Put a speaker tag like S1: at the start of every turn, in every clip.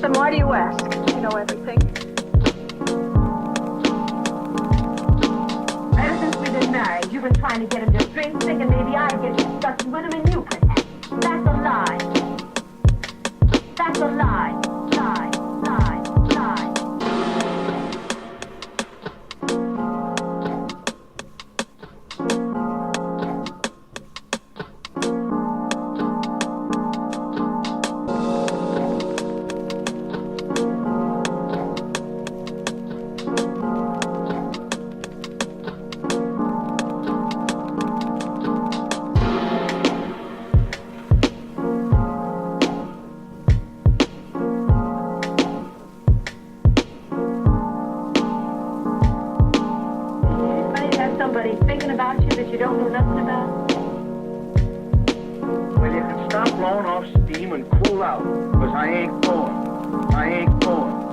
S1: Then why do you ask? You know everything.
S2: Ever since we've been married, you've been trying to get him to drink, thinking maybe I'd get disgusted with him and you pretend. That's a lie. That's a lie. Lie, lie, lie. Somebody thinking about you that you don't know nothing about?
S3: Well, you can stop blowing off steam and cool out, because I ain't going. I ain't going.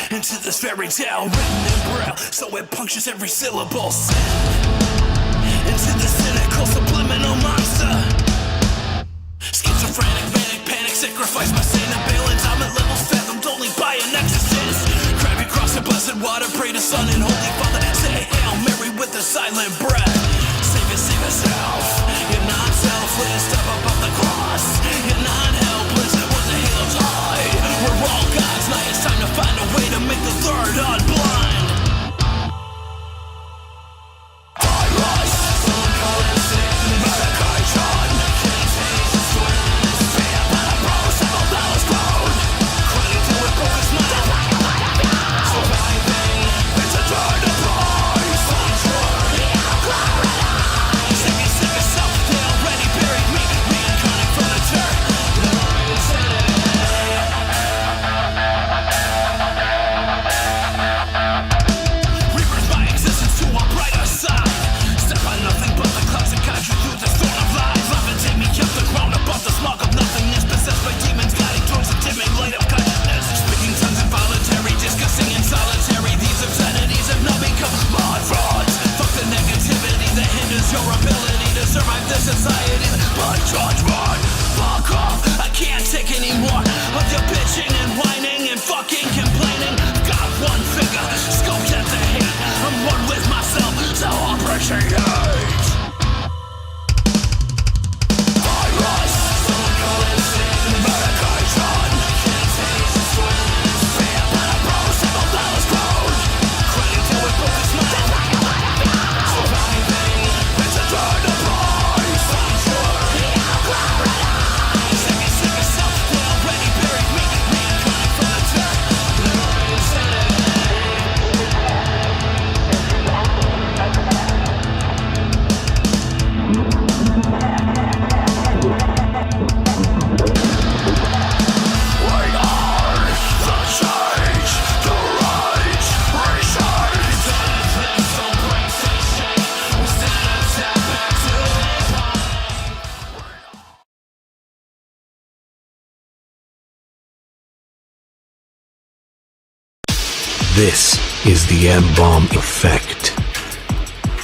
S4: Into this fairy tale written in braille, so it punctures every syllable. Into the cynical subliminal monster. Schizophrenic, manic, panic, sacrifice my sane balance. I'm at levels fathomed only by an exorcist. Grab your cross and blessed water, pray to Son and Holy Father. Say Hail Mary with a silent breath. Save yourself. You're not selfless. Step up off the cross. You're not helpless. When the halos hide, we're all gods. Now it's time to find a way to make the third eye blind. Virus, some call it sin, medication. Contagious twins, fear by the bros, $7 grown. Credit to a focus mind. Surviving, it's a turn to price. Unsure, sick yourself, they already buried me. Reincarnate from the dirt. They're insanity. Rebirth my existence to a brighter side. Step on nothing but the clouds and guide you through the storm of life. Love and take me up the ground above the smog of nothingness. Possessed by demons guiding towards the dimming light of consciousness. Speaking tongues involuntary, discussing in solitary. These obscenities have now become mod frauds. Fuck the negativity that hinders your ability to survive this society. But judgment, fuck off. I can't take any more of your bitching and whining and fucking complaining. I've got one finger, scoped at the hate. I'm one with myself, so I'll appreciate it. Virus, some call it sin, medication. Contagious twins, fear by the bros, $7 grown. Credit to a focus mind. Surviving, it's a turn to price. Unsure, sick yourself, they already buried me. Reincarnate from the dirt. They're insanity.
S5: This is the M-Balm Effect.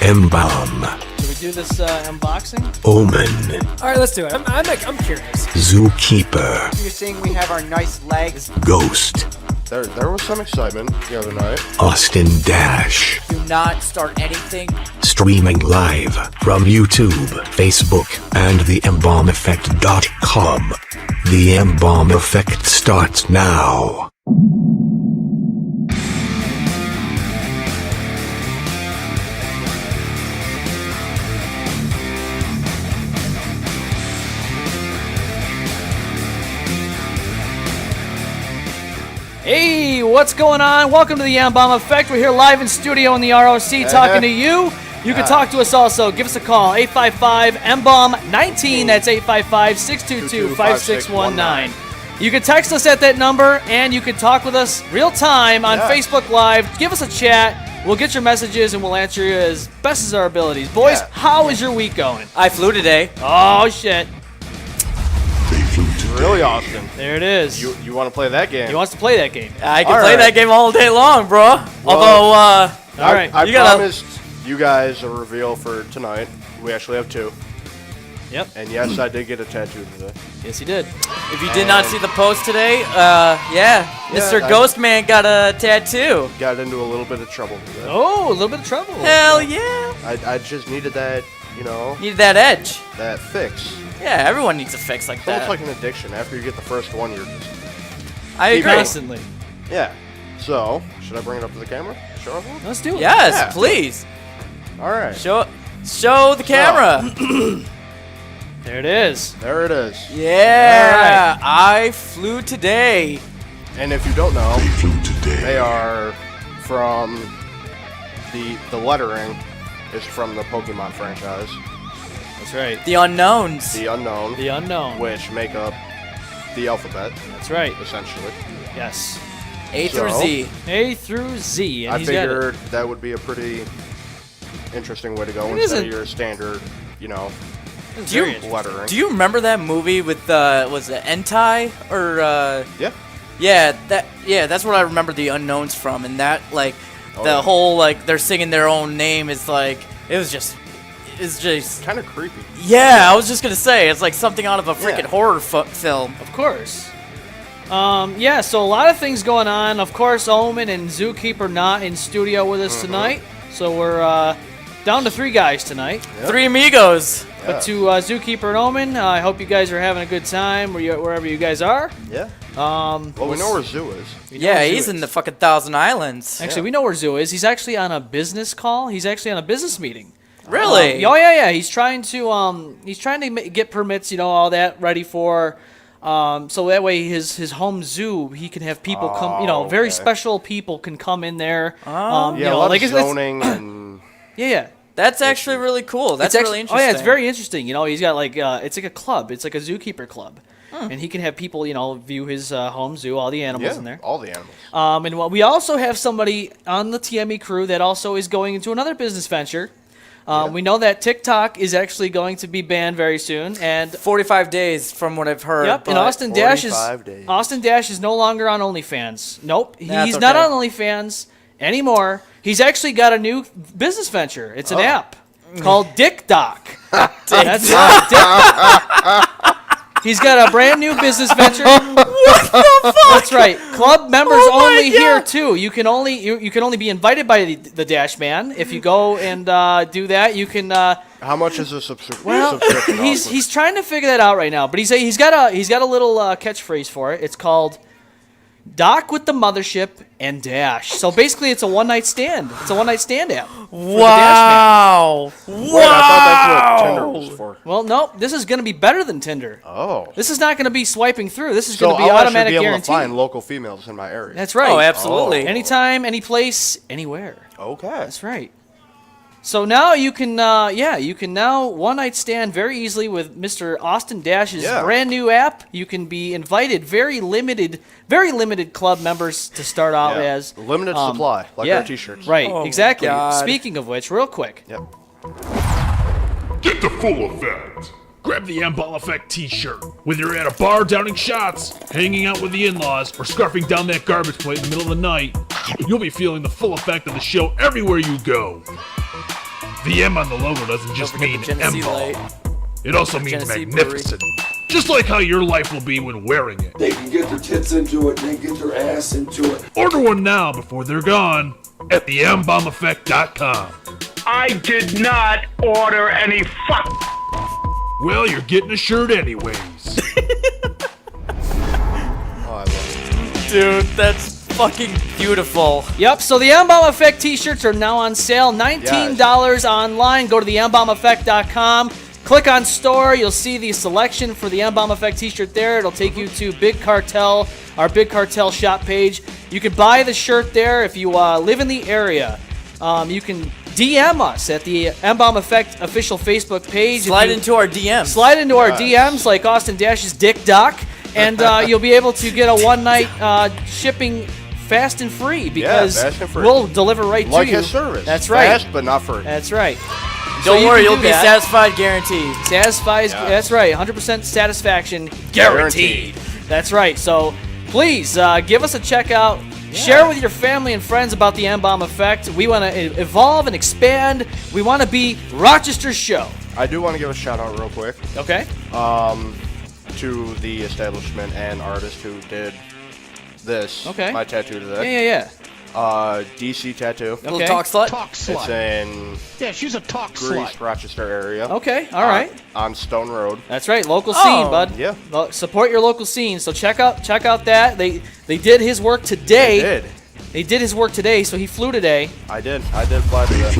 S5: M-Balm.
S6: Can we do this unboxing?
S5: Omen.
S6: All right, let's do it. I'm curious.
S5: Zookeeper.
S7: You're seeing we have our nice legs.
S5: Ghost.
S8: There was some excitement the other night.
S5: Austin Dash.
S7: Do not start anything.
S5: Streaming live from YouTube, Facebook, and the M-BalmEffect.com. The M-Balm Effect starts now.
S6: Hey, what's going on? Welcome to the M-Balm Effect. We're here live in studio in the ROC talking to you. You can talk to us also. Give us a call, 855-M-BALM-19. That's 855-622-5619. You can text us at that number, and you can talk with us real time on Facebook Live. Give us a chat. We'll get your messages, and we'll answer you as best as our abilities. Boys, how is your week going?
S7: I flew today.
S6: Oh, shit.
S8: Really, Austin?
S6: There it is.
S8: You want to play that game?
S6: He wants to play that game.
S7: I can
S8: All
S7: play
S8: right.
S7: that game all day long, bro. Although,
S6: All right.
S8: I
S7: You gotta-
S8: promised you guys a reveal for tonight. We actually have 2.
S6: Yep.
S8: And yes, I did get a tattoo today.
S6: Yes, he did.
S7: if you did not see the post today, Mr.
S8: I-
S7: Ghostman got a tattoo.
S8: Got into a little bit of trouble today.
S6: Oh, a little bit of trouble.
S7: Hell yeah.
S8: I just needed that,
S7: Needed that edge.
S8: that fix.
S7: Yeah, everyone needs a fix like
S8: It's almost
S7: that.
S8: like an addiction. After you get the first one, you're just...
S7: I agree.
S6: Constantly.
S8: Yeah. So, should I bring it up to the camera? Show everyone?
S6: Let's do it.
S7: Yes,
S8: Yeah.
S7: please.
S8: All right.
S7: Show the camera.
S6: There it is.
S8: There it is.
S7: Yeah, I flew today.
S8: And if you don't know, they are from the lettering is from the Pokemon franchise,
S6: That's right.
S7: The unknowns.
S8: the unknown,
S6: The unknown.
S8: which make up the alphabet
S6: That's right.
S8: essentially.
S6: Yes.
S7: A through
S8: So-
S7: Z.
S6: A through Z. And
S8: I
S6: he's got it.
S8: figured that would be a pretty interesting way to go
S6: It
S8: instead
S6: isn't-
S8: of your standard,
S6: It's
S7: Do you-
S6: very interesting.
S8: lettering.
S7: Do you remember that movie with was it Entai or
S8: Yeah.
S7: that's what I remember the unknowns from, and that the
S8: yeah.
S7: whole they're singing their own name is it's just
S8: Kind of creepy.
S7: yeah, I was just gonna say it's like something out of a freaking
S8: Yeah.
S7: horror film.
S6: Of course. Yeah, so a lot of things going on. Of course, Omen and Zookeeper not in studio with us tonight. So we're down to 3 guys tonight.
S8: Yep.
S7: 3 amigos.
S6: But to Zookeeper and Omen, I hope you guys are having a good time wherever you guys are.
S8: Yeah. Well, we know where Zoo is.
S7: Yeah, he's in the fucking Thousand Islands.
S6: Actually, we know where Zoo is. He's actually on a business call. He's actually on a business meeting.
S7: Really?
S6: Oh yeah. He's trying to get permits, all that ready for. So that way his home zoo, he can have people come, very
S8: okay.
S6: special people can come in there.
S7: Oh.
S8: Yeah, a lot of
S6: it's-
S8: zoning and
S6: Yeah.
S7: That's actually really cool. That's really interesting.
S6: Oh yeah, it's very interesting. He's got it's like a club. It's like a zookeeper club, and he can have people view his home zoo, all the animals in there.
S8: all the animals.
S6: And we also have somebody on the TME crew that also is going into another business venture. We know that Tik Tok is actually going to be banned very soon, and
S7: 45 days from what I've heard.
S6: yep, and
S7: but-
S6: Austin Dash
S8: 45 days.
S6: is no longer on OnlyFans. Nope,
S7: That's
S6: he's not
S7: okay.
S6: on OnlyFans anymore. He's actually got a new business venture. It's an app called Dick Doc. That's right, Dick Doc. He's got a brand new business venture. What the fuck? That's right. Club members only here too. You can only you can only be invited by the Dashman. If you go and do that, you can.
S8: How much is a subscription?
S6: Well, he's trying to figure that out right now. But he's got a little catchphrase for it. It's called Doc with the Mothership and Dash. So basically, it's a one-night stand. It's a one-night stand app.
S7: Wow.
S8: Wait, I thought that's what Tinder was for.
S6: Well, nope. This is going to be better than Tinder.
S8: Oh.
S6: This is not going to be swiping through. This is
S8: So
S6: going to be
S8: I'll
S6: automatic
S8: actually be able
S6: guarantee.
S8: to find local females in my area.
S6: That's right.
S7: Oh, absolutely.
S6: Anytime, any place, anywhere.
S8: Okay.
S6: That's right. So now you can, you can now one night stand very easily with Mr. Austin Dash's brand new app. You can be invited, very limited club members to start out as.
S8: Limited supply, like our t-shirts.
S6: Right,
S7: Oh,
S6: exactly.
S7: God.
S6: Speaking of which, real quick.
S8: Yep.
S9: Get the full effect. Grab the M-Balm Effect t-shirt. Whether you're at a bar downing shots, hanging out with the in-laws, or scarfing down that garbage plate in the middle of the night, you'll be feeling the full effect of the show everywhere you go. The M on the logo doesn't just
S7: forget
S9: mean
S7: the Genesee
S9: M-Balm.
S7: light.
S9: It also means
S7: Genesee
S9: magnificent. Just like how your life will be when wearing it.
S10: They can get their tits into it, they can get their ass into it.
S9: Order one now before they're gone at the M-BalmEffect.com.
S3: I did not order any fuck.
S9: Well, you're getting a shirt anyways.
S8: Oh, I love it.
S7: Dude, that's fucking beautiful.
S6: Yep, so the M-Balm Effect t-shirts are now on sale. $19 online. Go to the MBalmEffect.com. Click on store. You'll see the selection for the M-Balm Effect t-shirt there. It'll take you to Big Cartel, our Big Cartel shop page. You can buy the shirt there if you live in the area. You can DM us at the M-Balm Effect official Facebook page.
S7: Slide into our DMs.
S6: Slide into our DMs like Austin Dash's Dick Doc. and you'll be able to get a one-night shipping fast and free because
S8: fast and free.
S6: we'll deliver right
S8: Like
S6: to you.
S8: his service.
S6: That's right.
S8: Fast, but not free.
S6: That's right.
S7: Don't worry,
S6: you
S7: you'll
S6: can
S7: be
S6: do that.
S7: satisfied, guaranteed.
S6: Satisfies. That's right. 100% satisfaction guaranteed. That's right. So please give us a check out. Share with your family and friends about the M-Balm Effect. We want to evolve and expand. We want to be Rochester's show.
S8: I do want to give a shout out real quick.
S6: Okay.
S8: To the establishment and artist who did this.
S6: Okay.
S8: My tattoo today.
S6: Yeah.
S8: DC Tattoo.
S6: Okay.
S7: Little talk slut.
S8: It's in
S9: she's a talk
S8: Greece, Rochester area.
S6: Okay. All right.
S8: On Stone Road.
S6: That's right. Local scene, bud.
S8: Yeah.
S6: Support your local scene. So check out that. They did his work today. They did his work today, so he flew today.
S8: I did fly today.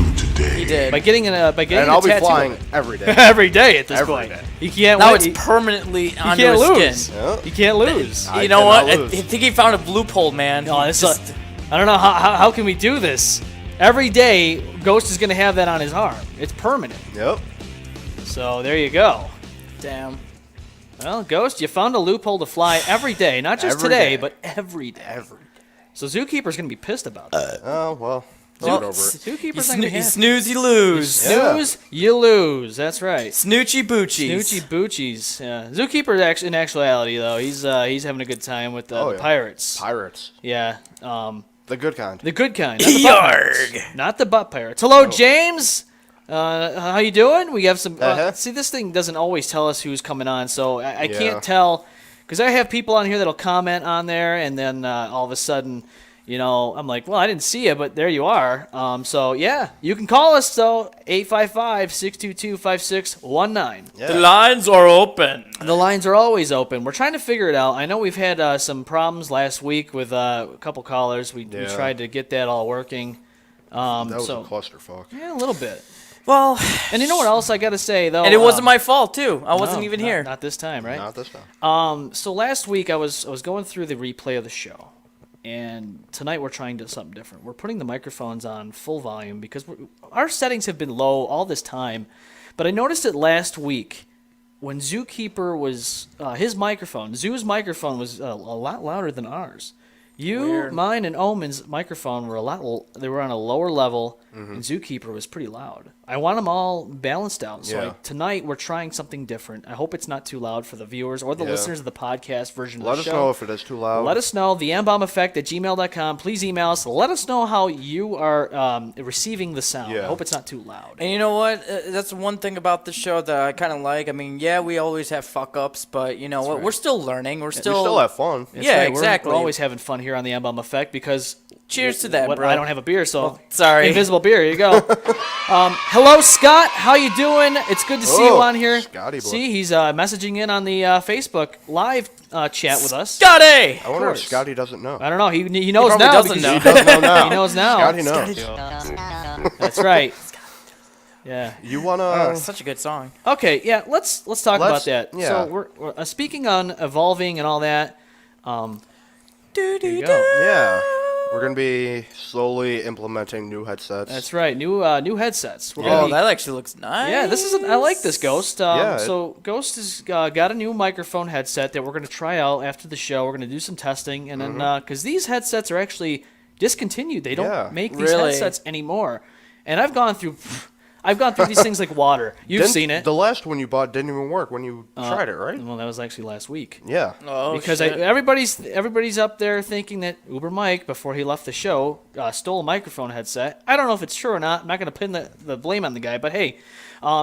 S7: He did.
S6: By getting
S8: And
S6: a
S8: I'll be
S6: tattoo.
S8: flying every day.
S6: every day at this
S8: Every
S6: point.
S8: day.
S6: You can't
S7: Now
S6: wait.
S7: it's permanently on
S6: can't
S7: your
S6: lose.
S7: skin.
S8: Yeah.
S6: You can't lose.
S8: I
S7: You know what?
S8: cannot
S7: I
S8: lose.
S7: think he found a loophole, man.
S6: No, I don't know how can we do this. Every day, Ghost is going to have that on his arm. It's permanent.
S8: Yep.
S6: So there you go.
S7: Damn.
S6: Well, Ghost, you found a loophole to fly every day. Not just
S8: Every
S6: today,
S8: day.
S6: but every day.
S8: Every day.
S6: So Zookeeper's going to be pissed about that.
S8: Oh, well.
S7: Well,
S8: Get over it.
S6: Zookeeper's not
S7: You
S6: going to be happy.
S7: snooze, you lose.
S8: Yeah.
S6: Snooze, you lose. That's right.
S7: Snoochie boochies.
S6: Snoochie Boochies. Yeah. Zookeeper, actually, in actuality, though, he's having a good time with the pirates.
S8: Pirates.
S6: Yeah.
S8: The good kind.
S6: The good kind. Not the butt pirates. Not the butt pirates. Hello, James. How you doing? We have some. See, this thing doesn't always tell us who's coming on, so I can't tell because I have people on here that'll comment on there, and then all of a sudden, I'm like, well, I didn't see you, but there you are. So yeah, you can call us though, 855-622-5619.
S8: Yeah.
S7: The lines are open.
S6: The lines are always open. We're trying to figure it out. I know we've had some problems last week with a couple callers. We tried to get that all working.
S8: That was a clusterfuck.
S6: Yeah, a little bit.
S7: Well,
S6: and you know what else I got to say though?
S7: And it wasn't my fault too. I wasn't even here.
S6: Not this time, right?
S8: Not this time.
S6: So last week I was going through the replay of the show, and tonight we're trying to do something different. We're putting the microphones on full volume because our settings have been low all this time. But I noticed it last week when Zookeeper was his microphone. Zoo's microphone was a lot louder than ours. Mine, and Omen's microphone were they were on a lower level, and Zookeeper was pretty loud. I want them all balanced out. So tonight we're trying something different. I hope it's not too loud for the viewers or the listeners of the podcast version of the show.
S8: Let us know if it is too loud.
S6: Let us know. The M-Balm Effect at gmail.com. Please email us. Let us know how you are receiving the sound. I hope it's not too loud.
S7: And you know what? That's one thing about the show that I kind of like. I mean, yeah, we always have fuck-ups, but you know what? We're still learning. We still
S8: have fun.
S6: That's
S7: yeah,
S6: right.
S7: exactly.
S6: We're always having fun here on the M-Balm Effect because...
S7: Cheers to that, bro.
S6: I don't have a beer, so...
S7: sorry.
S6: Invisible beer. Here you go. Hello, Scott. How you doing? It's good to see you on here.
S8: Scotty boy.
S6: See, he's messaging in on the Facebook live chat with us.
S7: Scotty!
S8: I wonder if Scotty doesn't know.
S6: I don't know. He knows
S7: probably
S6: now.
S7: doesn't know.
S8: He does know now.
S6: He knows now.
S8: Scotty knows.
S6: That's right. Yeah.
S8: You wanna?
S7: Such a good song.
S6: Okay. Yeah. Let's talk about that.
S8: Yeah.
S6: So we're speaking on evolving and all that. There you go.
S8: Yeah. We're gonna be slowly implementing new headsets.
S6: That's right. New headsets. We're
S7: Oh,
S6: gonna be,
S7: that actually looks nice.
S6: yeah. This is. I like this, Ghost.
S8: Yeah,
S6: So Ghost has got a new microphone headset that we're gonna try out after the show. We're gonna do some testing, and then because these headsets are actually discontinued, they don't make these
S7: Really?
S6: headsets anymore. And I've gone through these things like water. You've seen it.
S8: The last one you bought didn't even work when you tried it, right?
S6: Well, that was actually last week.
S8: Yeah.
S7: Oh,
S6: Because
S7: shit.
S6: everybody's up there thinking that Uber Mike, before he left the show, stole a microphone headset. I don't know if it's true or not. I'm not going to pin the blame on the guy. But hey,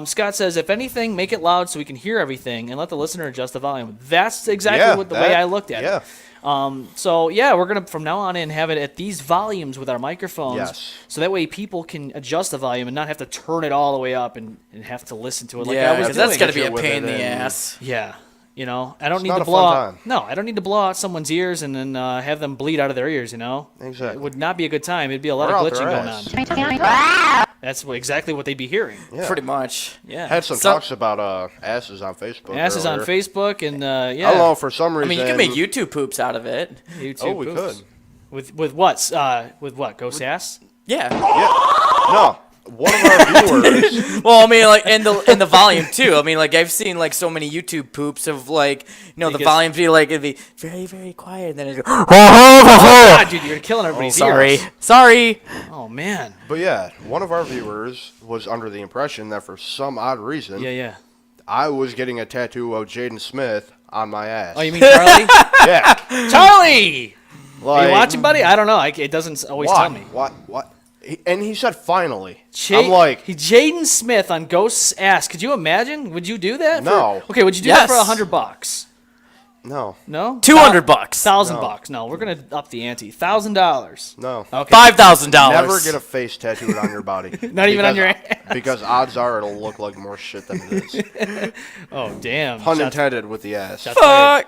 S6: Scott says, if anything, make it loud so we can hear everything and let the listener adjust the volume. That's exactly the way I looked at it. So yeah, we're gonna from now on in have it at these volumes with our microphones,
S8: Yes.
S6: so that way people can adjust the volume and not have to turn it all the way up and have to listen to it like
S7: yeah,
S6: I was
S7: because
S6: doing.
S7: that's gotta be a
S8: With
S7: pain in
S8: it
S7: the
S8: and-
S7: ass.
S6: Yeah, I don't need
S8: not
S6: to
S8: a
S6: blow
S8: fun
S6: out.
S8: time.
S6: No, I don't need to blow out someone's ears and then have them bleed out of their ears.
S8: Exactly.
S6: It would not be a good time. It'd be a lot
S8: Or
S6: of
S8: out their
S6: glitching going
S8: ass.
S6: on. That's exactly what they'd be hearing.
S8: Yeah.
S7: Pretty much.
S6: Yeah,
S8: Had some talks about asses on Facebook.
S6: asses on
S8: earlier.
S6: Facebook and
S8: I don't know, for some
S7: I
S8: reason.
S7: mean, you can make YouTube poops out of it.
S6: YouTube.
S8: Oh, we
S6: poofs.
S8: could.
S6: With what? With what? Ghost ass?
S7: Yeah.
S8: Yeah. No. one of our viewers.
S7: Well, I mean, like in the volume too. I mean, like I've seen like so many YouTube poops of like the volume be like it'd be very very quiet, and then it'd go.
S6: Oh God, dude, you're killing everybody's ears.
S7: Sorry.
S6: Oh man.
S8: But yeah, one of our viewers was under the impression that for some odd reason, I was getting a tattoo of Jaden Smith on my ass.
S6: Oh, you mean Charlie?
S8: Yeah.
S6: Charlie!
S8: Like,
S6: are you watching, buddy? I don't know. It doesn't always tell me.
S8: What? And he said finally.
S6: I'm
S8: like...
S6: Jaden Smith on Ghost's ass. Could you imagine? Would you do that?
S8: No.
S6: Okay, would you do that for $100?
S8: No.
S6: No?
S7: $200.
S6: $1,000. No, we're going to up the ante. $1,000.
S8: No.
S6: Okay.
S7: $5,000.
S8: Never get a face tattooed on your body.
S6: Not even on your ass.
S8: Because odds are it'll look like more shit than it is.
S6: Oh, damn.
S8: Pun intended with the ass.
S7: Fuck.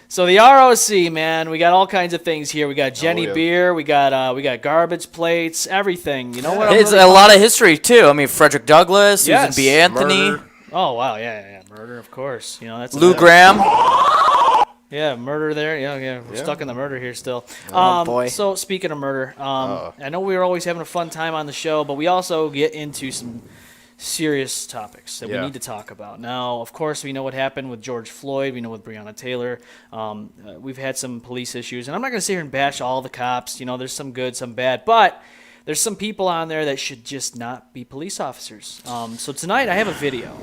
S6: So the ROC, man, we got all kinds of things here. We got Jenny Beer, we got garbage plates, everything. You know what?
S7: It's a lot of history too. I mean, Frederick Douglass, Susan B. Anthony.
S8: Murder.
S6: Oh wow, yeah, murder, of course. You know that's
S7: Lou Graham.
S6: Yeah, murder there. Yeah, we're stuck in the murder here still.
S7: Oh boy.
S6: So speaking of murder, I know we were always having a fun time on the show, but we also get into some serious topics that we need to talk about. Now, of course, we know what happened with George Floyd. We know with Breonna Taylor. We've had some police issues, and I'm not going to sit here and bash all the cops. You know, there's some good, some bad, but there's some people on there that should just not be police officers. So tonight, I have a video.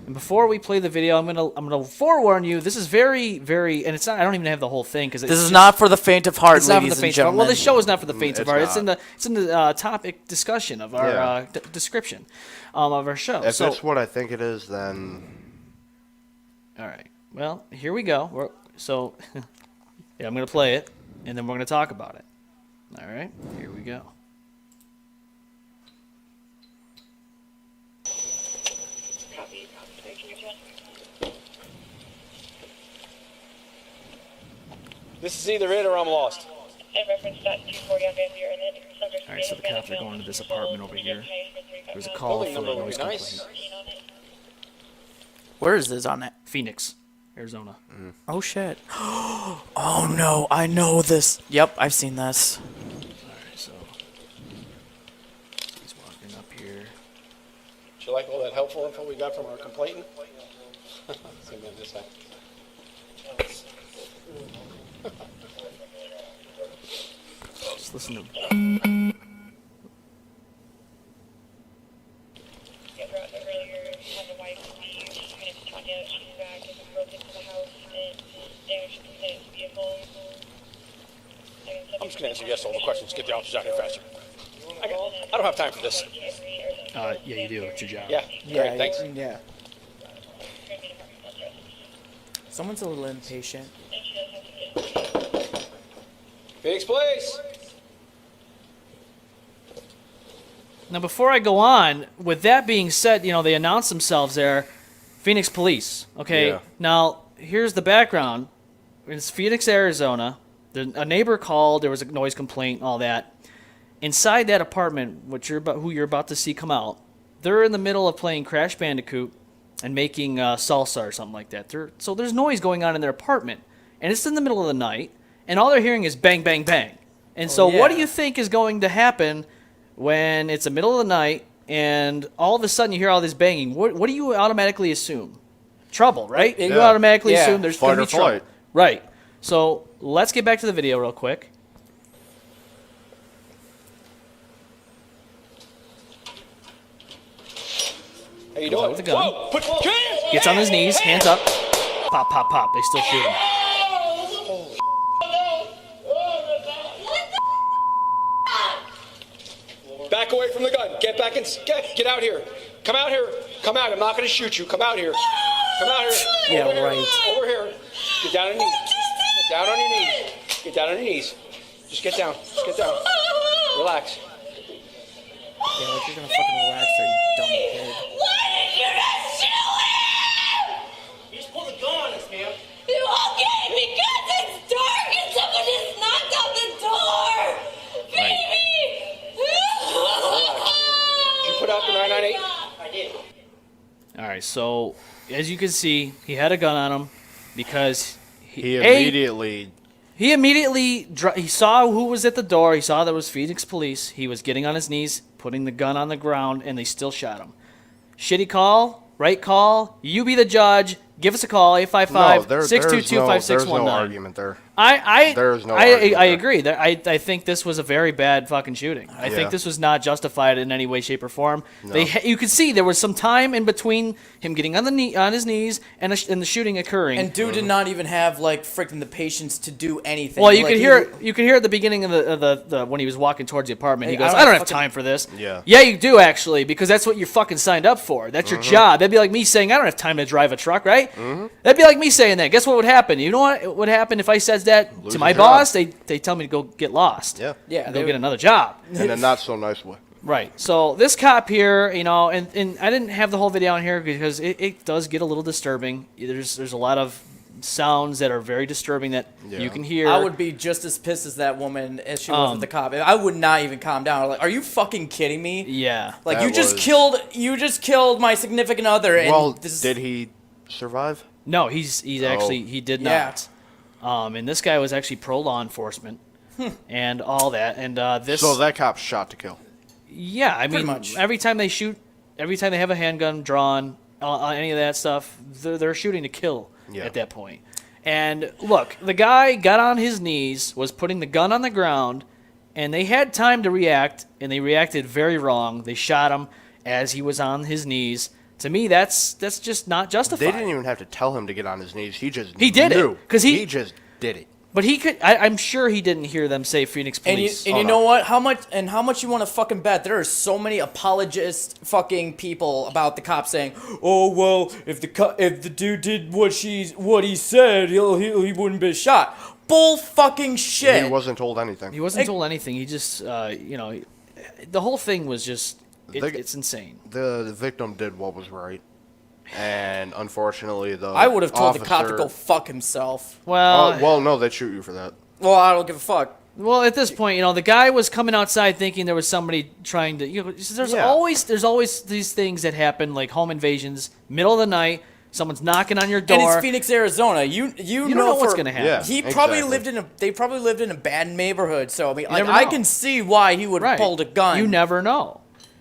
S6: And before we play the video, I'm gonna forewarn you. This is very, very, and it's not. I don't even have the whole thing because
S7: this is not for the faint of heart, ladies and gentlemen.
S6: Well, this show is not for the faint of heart. It's in the topic discussion of our description of our show.
S8: If that's what I think it is, then
S6: all right. Well, here we go. I'm gonna play it, and then we're gonna talk about it. All right. Here we go.
S11: This is either it or I'm lost.
S6: Alright, so the cops are going to this apartment over here. There's a call for a noise complaint.
S7: Where is this on that?
S6: Phoenix, Arizona.
S7: Oh shit. Oh no, I know this. Yep, I've seen this.
S6: Alright, so he's walking up here.
S11: Did you like all that helpful info we got from our complainant? Same man this time.
S6: Just listen to
S11: I'm just going to answer yes to all the questions, get the officers out here faster. I don't have time for this.
S6: yeah, you do. It's your job.
S11: Yeah, great, thanks.
S7: Yeah. Someone's a little impatient.
S11: Phoenix Police!
S6: Now, before I go on, with that being said, they announced themselves there, Phoenix Police. Okay.
S8: Yeah.
S6: Now, here's the background. It's Phoenix, Arizona. A neighbor called. There was a noise complaint, all that. Inside that apartment, who you're about to see come out, they're in the middle of playing Crash Bandicoot and making salsa or something like that. So there's noise going on in their apartment, and it's in the middle of the night, and all they're hearing is bang, bang, bang. And what do you think is going to happen when it's the middle of the night and all of a sudden you hear all this banging? What do you automatically assume? Trouble, right?
S8: Yeah.
S6: You automatically assume there's going to be trouble.
S8: Flight.
S6: Right. So let's get back to the video real quick.
S11: How you doing?
S6: With the gun.
S11: Whoa, put your hands!
S6: Gets on his knees, hands up. Pop, pop, pop. They still shoot him.
S11: Back away from the gun. Get back and get out here. Come out here. Come out. I'm not going to shoot you. Come out here. Come out here.
S7: Yeah,
S11: Over here.
S7: right.
S11: Over here. Get down on your knees. Get down on your knees. Get down on your knees. Just get down. Just get down. Relax.
S7: Yeah, like you're gonna fucking relax, or you dumb kid.
S12: Why did you not shoot him?
S11: You just pulled a gun on us, man.
S12: Okay, because it's dark and someone just knocked on the door. Baby!
S11: Did you put out the 998? I did.
S6: All right, so as you can see, he had a gun on him because
S8: he immediately
S6: He immediately he saw who was at the door. He saw there was Phoenix police. He was getting on his knees, putting the gun on the ground, and they still shot him. Shitty call, right call. You be the judge. Give us a call, 855-622-5619.
S8: There's no argument there.
S6: There's
S8: no
S6: I
S8: argument
S6: agree. I think this was a very bad fucking shooting. I think this was not justified in any way, shape, or form.
S8: No.
S6: You could see there was some time in between him getting on his knees and the shooting occurring.
S7: And dude did not even have like freaking the patience to do anything.
S6: Well, you could hear at the beginning of the when he was walking towards the apartment. He goes, "I don't have time for this."
S8: Yeah.
S6: Yeah, you do actually, because that's what you're fucking signed up for. That's your job. That'd be like me saying, "I don't have time to drive a truck," right? That'd be like me saying that. Guess what would happen? You know what would happen if I said that to my boss? They tell me to go get lost.
S8: Yeah.
S6: And go get another job.
S8: In a not so nice way.
S6: Right. So this cop here, and I didn't have the whole video on here because it does get a little disturbing. There's a lot of sounds that are very disturbing that you can hear.
S7: I would be just as pissed as that woman as she was with the cop. I would not even calm down. Like, are you fucking kidding me?
S6: Yeah.
S7: Like you just killed my significant other. And
S8: did he survive?
S6: No, he's actually he did not. And this guy was actually pro law enforcement and all that. And
S8: So that cop's shot to kill.
S6: Yeah, I mean,
S7: much.
S6: every time they shoot, every time they have a handgun drawn, any of that stuff, they're shooting to kill at that point. And look, the guy got on his knees, was putting the gun on the ground, and they had time to react, and they reacted very wrong. They shot him as he was on his knees. To me, that's just not justified.
S8: They didn't even have to tell him to get on his knees. He just
S6: did
S8: knew.
S6: it because
S8: he just did it.
S6: But he could. I'm sure he didn't hear them say Phoenix police.
S7: And you know what? How much you want to fucking bet? There are so many apologist fucking people about the cop saying, "Oh well, if the dude did what he said, he wouldn't be shot." Bull fucking shit.
S8: He wasn't told anything.
S6: He wasn't told anything. He just, the whole thing was just. It's insane.
S8: The victim did what was right, and unfortunately,
S7: I would have told
S8: officer,
S7: the cop to go fuck himself.
S6: Well,
S8: no, they'd shoot you for that.
S7: Well, I don't give a fuck.
S6: Well, at this point, the guy was coming outside thinking there was somebody trying to. There's always these things that happen, like home invasions, middle of the night. Someone's knocking on your door.
S7: And it's Phoenix, Arizona. You
S6: don't know what's gonna happen.
S8: Yeah,
S7: They probably lived in a bad neighborhood. So I mean,
S6: I
S7: can see why he would have pulled a gun.
S6: You never know.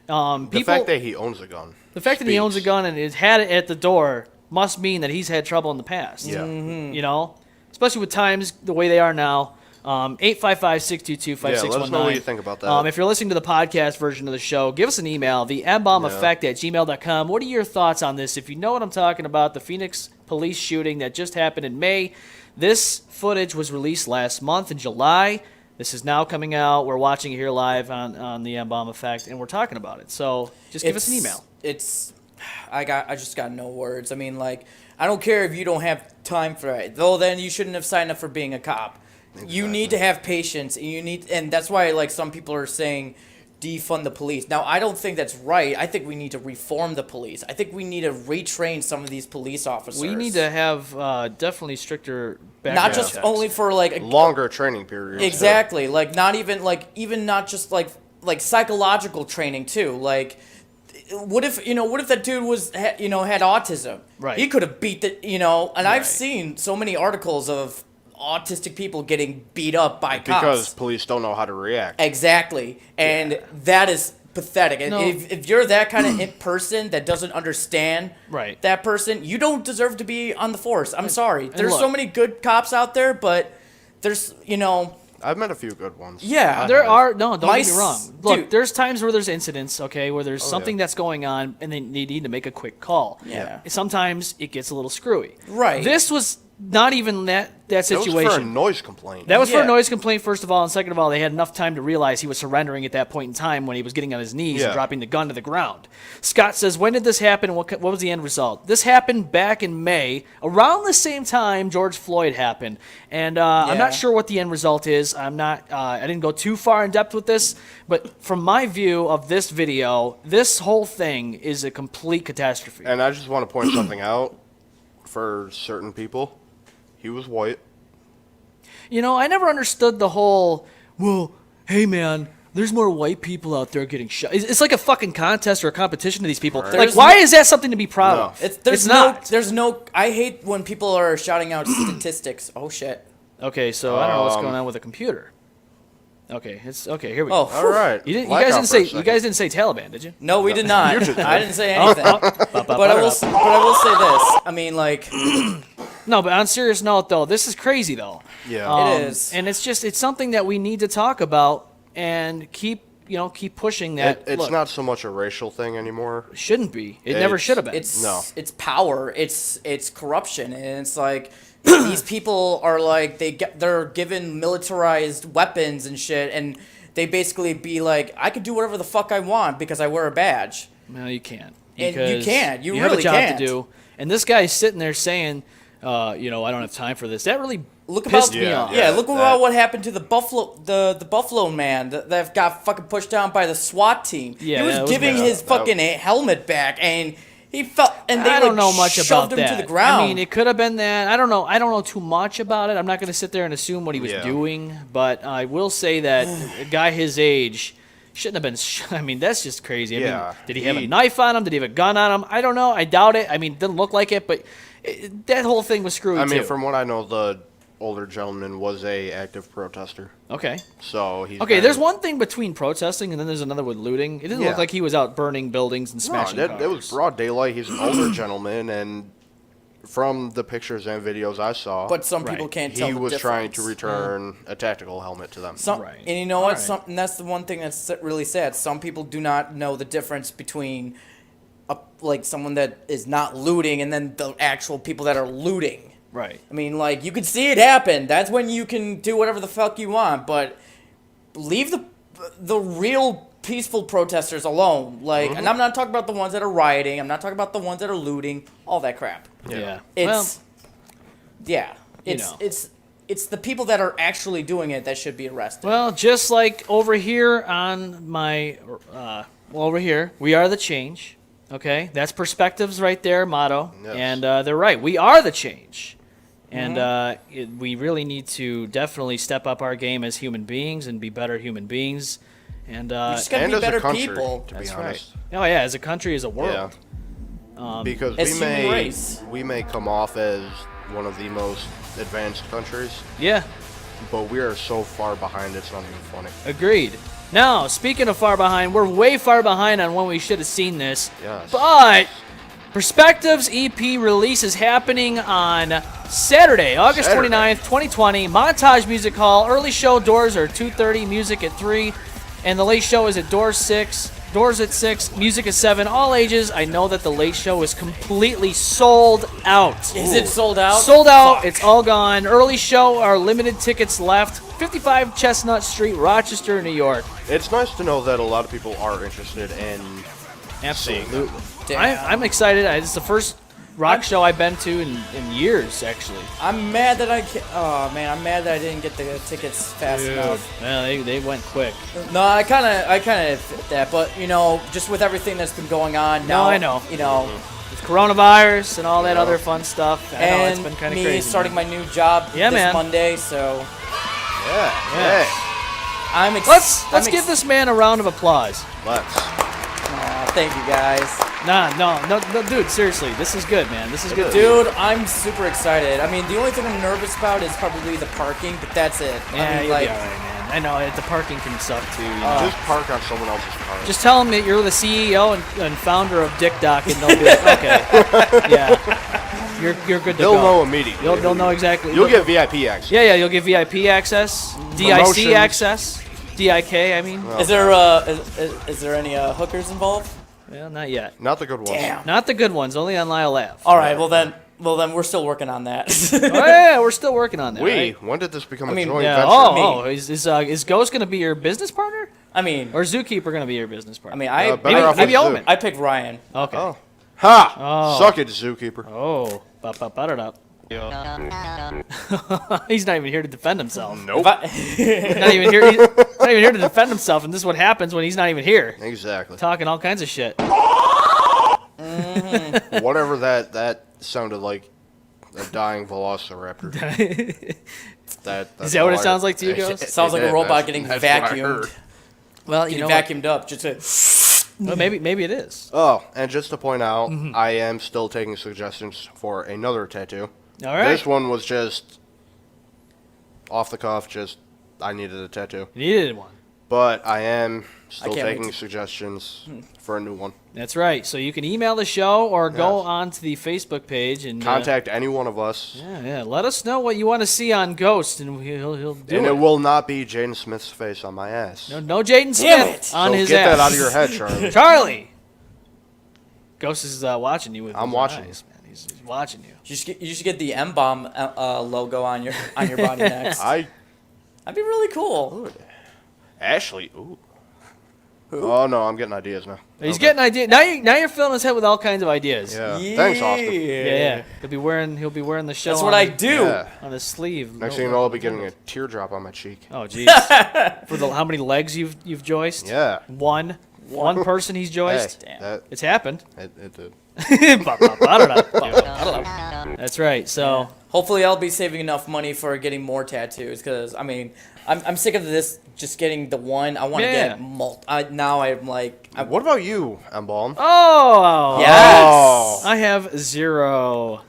S8: The fact that he owns a gun.
S6: The fact that he owns a gun and has had it at the door must mean that he's had trouble in the past.
S8: Yeah.
S6: Especially with times the way they are now. 855-622-5619.
S8: Yeah, let us know what you think about that.
S6: If you're listening to the podcast version of the show, give us an email, the M-Balm Effect at gmail.com. What are your thoughts on this? If you know what I'm talking about, the Phoenix police shooting that just happened in May. This footage was released last month in July. This is now coming out. We're watching it here live on the M-Balm Effect, and we're talking about it. So just give us an email.
S7: I just got no words. I mean, like, I don't care if you don't have time for it. Though then you shouldn't have signed up for being a cop. Exactly. You need to have patience. And that's why, like, some people are saying defund the police. Now, I don't think that's right. I think we need to reform the police. I think we need to retrain some of these police officers.
S6: We need to have definitely stricter background
S7: not just
S6: checks.
S7: only for like
S8: longer training periods.
S7: Exactly. So. Like not even not just like psychological training too. Like what if that dude was had autism?
S6: Right.
S7: He could have beat the and I've seen so many articles of autistic people getting beat up by cops.
S8: Because police don't know how to react.
S7: Exactly. And that is pathetic. And if you're that kind of person that doesn't understand that person, you don't deserve to be on the force. I'm sorry. There's so many good cops out there, but there's,
S8: I've met a few good ones.
S7: Yeah.
S6: There are. No, don't get me wrong. Look, there's times where there's incidents, where there's something that's going on and they need to make a quick call.
S7: Yeah.
S6: Sometimes it gets a little screwy.
S7: Right.
S6: This was not even that situation.
S8: That was for a noise complaint.
S6: That was for a noise complaint, first of all. And second of all, they had enough time to realize he was surrendering at that point in time when he was getting on his knees and dropping the gun to the ground. Scott says, when did this happen and what was the end result? This happened back in May, around the same time George Floyd happened. And I'm not sure what the end result is. I didn't go too far in depth with this. But from my view of this video, this whole thing is a complete catastrophe.
S8: And I just want to point something out for certain people. He was white.
S6: I never understood the whole, well, hey, man, there's more white people out there getting shot. It's like a fucking contest or a competition to these people. Right. Like, why is that something to be proud of?
S7: It's not. I hate when people are shouting out statistics. Oh, shit.
S6: Okay, so I don't know what's going on with the computer. Okay, it's okay. Here we go.
S7: Oh,
S8: All right.
S6: You guys didn't say Taliban, did you?
S7: No, we did not.
S8: You did.
S7: I didn't say anything. But I will say this. I mean, like,
S6: No, but on a serious note, though, this is crazy, though.
S8: Yeah.
S7: it is.
S6: And it's something that we need to talk about and keep pushing that.
S8: It's
S6: look,
S8: not so much a racial thing anymore.
S6: shouldn't be. It never should have been.
S7: It's power. It's corruption, and it's like these people are like they're given militarized weapons and shit, and they basically be like, I could do whatever the fuck I want because I wear a badge.
S6: No, you can't.
S7: And you
S6: Because
S7: can't. You
S6: have
S7: really
S6: a job
S7: can't.
S6: to do. And this guy's sitting there saying, I don't have time for this. That really
S7: Look
S6: pissed
S7: about
S6: me off.
S7: look about what happened to the Buffalo man that got fucking pushed down by the SWAT team.
S6: Yeah,
S7: he
S6: that
S7: was
S6: was
S7: giving
S6: bad.
S7: his fucking helmet back, and he felt, and they
S6: I don't know much
S7: shoved
S6: about
S7: him
S6: that.
S7: to the ground.
S6: I mean, it could have been that. I don't know. I don't know too much about it. I'm not going to sit there and assume what he was doing, but I will say that a guy his age shouldn't have been. I mean, that's just crazy. I mean, did he have a knife on him? Did he have a gun on him? I don't know. I doubt it. I mean, it didn't look like it, but that whole thing was screwy.
S8: I mean,
S6: too.
S8: from what I know, the older gentleman was a active protester.
S6: Okay.
S8: So he's
S6: there's one thing between protesting and then there's another with looting. It didn't look like he was out burning buildings and smashing cars.
S8: It was broad daylight. He's an older gentleman, and from the pictures and videos I saw,
S7: But some people can't tell
S8: he
S7: the
S8: was trying to
S7: difference.
S8: return a tactical helmet to them.
S7: And you know what? And that's the one thing that's really sad. Some people do not know the difference between like someone that is not looting and then the actual people that are looting.
S6: Right.
S7: I mean, like, you can see it happen. That's when you can do whatever the fuck you want, but leave the real peaceful protesters alone. Like, and I'm not talking about the ones that are rioting. I'm not talking about the ones that are looting. All that crap.
S6: Yeah.
S7: It's it's the people that are actually doing it that should be arrested.
S6: Well, just like over here on my, over here, we are the change. Okay, that's Perspectives right there, motto.
S8: Yes.
S6: And they're right. We are the change. And we really need to definitely step up our game as human beings and be better human beings. And
S7: just gotta
S8: and
S7: be
S8: as
S7: better
S8: a country,
S7: people.
S8: to
S6: That's
S8: be honest.
S6: right. Oh yeah, as a country, as a world.
S8: Because
S7: as human race.
S8: we may come off as one of the most advanced countries,
S6: Yeah,
S8: but we are so far behind it's not even funny.
S6: agreed. Now, speaking of far behind, we're way far behind on when we should have seen this.
S8: Yes.
S6: But Perspectives EP release is happening on Saturday, August 29th, 2020. Montage Music Hall. Early show doors are 2:30, music at 3, and the late show is at doors at 6, music at 7, all ages. I know that the late show is completely sold out.
S7: Is it sold out?
S6: Sold out.
S7: Fuck.
S6: It's all gone. Early show are limited tickets left. 55 Chestnut Street, Rochester, New York.
S8: It's nice to know that a lot of people are interested in seeing
S6: Absolutely.
S8: them.
S6: I'm excited. It's the first rock show I've been to in years, actually.
S7: I'm mad that I'm mad that I didn't get the tickets fast enough.
S6: Well, they went quick.
S7: No, I kind of fit that, but you know, just with everything that's been going on now,
S6: I know.
S7: You know,
S6: With coronavirus and all that other fun stuff. I know,
S7: and
S6: it's been kind of
S7: me
S6: crazy.
S7: starting my new job
S6: Yeah,
S7: this
S6: man.
S7: Monday, so
S8: Yeah.
S6: Yeah.
S7: I'm
S6: Let's give this man a round of applause.
S7: Thank you guys.
S6: No, dude, seriously, this is good, man. This is good.
S7: Dude, I'm super excited. I mean, the only thing I'm nervous about is probably the parking, but that's it.
S6: Yeah,
S7: I mean,
S6: you'll
S7: like,
S6: be all right, man. I know the parking can suck too. You know?
S8: Just park on someone else's car.
S6: Just tell them that you're the CEO and founder of Tik Tok, and they'll be like, okay, yeah, you're good to
S8: They'll
S6: go.
S8: know immediately.
S6: They'll know exactly.
S8: You'll get VIP access.
S6: Yeah, you'll get VIP access, DIC
S8: Promotions.
S6: access, DIK. I mean,
S7: is there any hookers involved?
S6: well, not yet.
S8: Not the good ones.
S7: Damn.
S6: Not the good ones. Only on Lyle Ave.
S7: All right, well then we're still working on that.
S6: Oh, yeah, we're still working on that. right?
S8: When did this become
S7: I mean,
S8: a joint
S6: Yeah.
S8: venture?
S6: Is Ghost gonna be your business partner,
S7: I mean,
S6: or Zookeeper gonna be your business partner?
S8: better off
S6: maybe
S8: with
S6: Omen.
S7: I picked Ryan.
S6: Okay.
S8: Oh. Ha!
S6: Oh.
S8: Suck it, Zookeeper.
S6: Oh, he's not even here to defend himself.
S8: Nope.
S6: He's not even here. He's not even here to defend himself, and this is what happens when he's not even here,
S8: Exactly.
S6: talking all kinds of shit.
S8: Whatever that sounded like, a dying velociraptor. That's
S6: Is that what
S8: all
S6: it sounds like to you, Ghost?
S7: Sounds like a robot getting
S8: that's what I
S7: vacuumed.
S8: heard.
S6: Well,
S7: Getting
S6: you know,
S7: vacuumed up. Just to,
S6: well, maybe it is.
S8: Oh, and just to point out,
S6: Mm-hmm.
S8: I am still taking suggestions for another tattoo.
S6: All right.
S8: This one was just off the cuff, just I needed a tattoo.
S6: You needed one.
S8: But I am still
S7: can't wait
S8: taking
S7: to-
S8: suggestions for a new one.
S6: That's right. So you can email the show or go onto the Facebook page and
S8: Contact any one of us.
S6: Yeah. Let us know what you want to see on Ghost, and he'll do
S8: And
S6: it.
S8: it will not be Jaden Smith's face on my ass.
S6: No Jaden
S7: Damn
S6: Smith
S7: it.
S6: on
S8: So
S6: his
S8: get
S6: ass.
S8: that out of your head, Charlie.
S6: Charlie. Ghost is watching you with
S8: I'm
S6: his
S8: watching
S6: eyes, man. He's watching you.
S7: You should get the M-Balm logo on your body next. That'd be really cool.
S8: Ashley. Ooh. Oh no, I'm getting ideas now.
S6: He's getting ideas. Now you're filling his head with all kinds of ideas.
S8: Yeah. Thanks, Austin.
S6: Yeah. He'll be wearing the show.
S7: That's what I do.
S6: On his sleeve.
S8: Next thing you know, I'll be getting a teardrop on my cheek.
S6: Oh jeez. For how many legs you've joiced?
S8: Yeah.
S6: One person he's joiced.
S8: Hey,
S6: It's happened.
S8: it did.
S6: That's right. So
S7: Hopefully, I'll be saving enough money for getting more tattoos. Because I mean, I'm sick of this. Just getting the one. I want to get now I'm like.
S8: What about you, M-Balm?
S6: Oh.
S7: Yes.
S6: I have zero.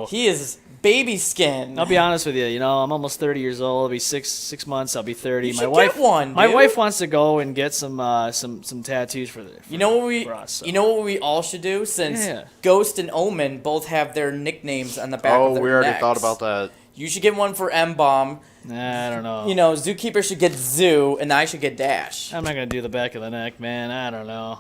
S7: He is baby skin.
S6: I'll be honest with you. You know, I'm almost 30 years old. I'll be six months. I'll be 30.
S7: You
S6: My
S7: should
S6: wife.
S7: get one,
S6: My
S7: dude.
S6: wife wants to go and get some tattoos for the.
S7: You know what we?
S6: for us, so.
S7: You know what we all should do? Since
S6: Yeah.
S7: Ghost and Omen both have their nicknames on the back of
S8: Oh,
S7: their
S8: we already
S7: necks.
S8: thought about that.
S7: You should get one for M-Balm.
S6: Nah, I don't know.
S7: You know, Zookeeper should get Zoo, and I should get Dash.
S6: I'm not gonna do the back of the neck, man. I don't know.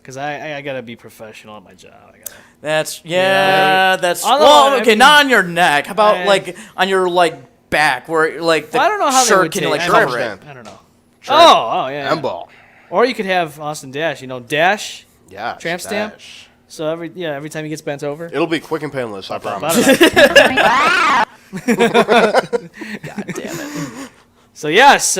S6: Cause I gotta be professional at my job.
S7: That's
S6: Yeah.
S7: that's
S6: Although,
S7: well,
S6: I
S7: okay,
S6: mean-
S7: not on your neck. How about
S6: Eh.
S7: like on your like back, where like the
S6: Well, I don't know how they
S7: shirt
S6: would
S7: can
S6: take
S7: like
S6: it.
S7: cover it.
S6: I don't know.
S8: Tramp.
S6: Oh yeah.
S8: M-Ball.
S6: Or you could have Austin Dash. You know, Dash.
S8: Yeah.
S6: Tramp stamp?
S8: Dash.
S6: So every time he gets bent over.
S8: It'll be quick and painless, I promise.
S7: God damn it.
S6: So yes,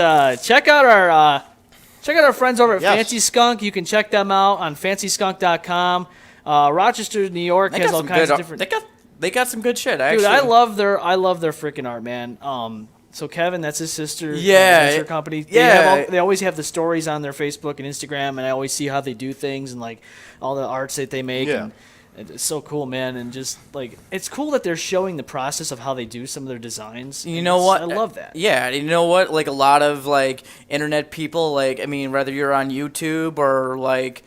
S6: check out our friends over at
S8: Yes.
S6: Fancy Skunk. You can check them out on fancyskunk.com. Rochester, New York
S7: They
S6: has
S7: got
S6: all
S7: some
S6: kinds
S7: good.
S6: of different.
S7: They got some good shit.
S6: Dude,
S7: Actually,
S6: I love their freaking art, man. So Kevin, that's his sister.
S7: Yeah,
S6: that's her company. They
S7: yeah.
S6: they always have the stories on their Facebook and Instagram, and I always see how they do things and like all the arts that they make.
S8: Yeah.
S6: And it's so cool, man. And just like it's cool that they're showing the process of how they do some of their designs.
S7: You know what?
S6: I love that.
S7: Yeah, you know what? Like a lot of like internet people, like I mean, whether you're on YouTube or like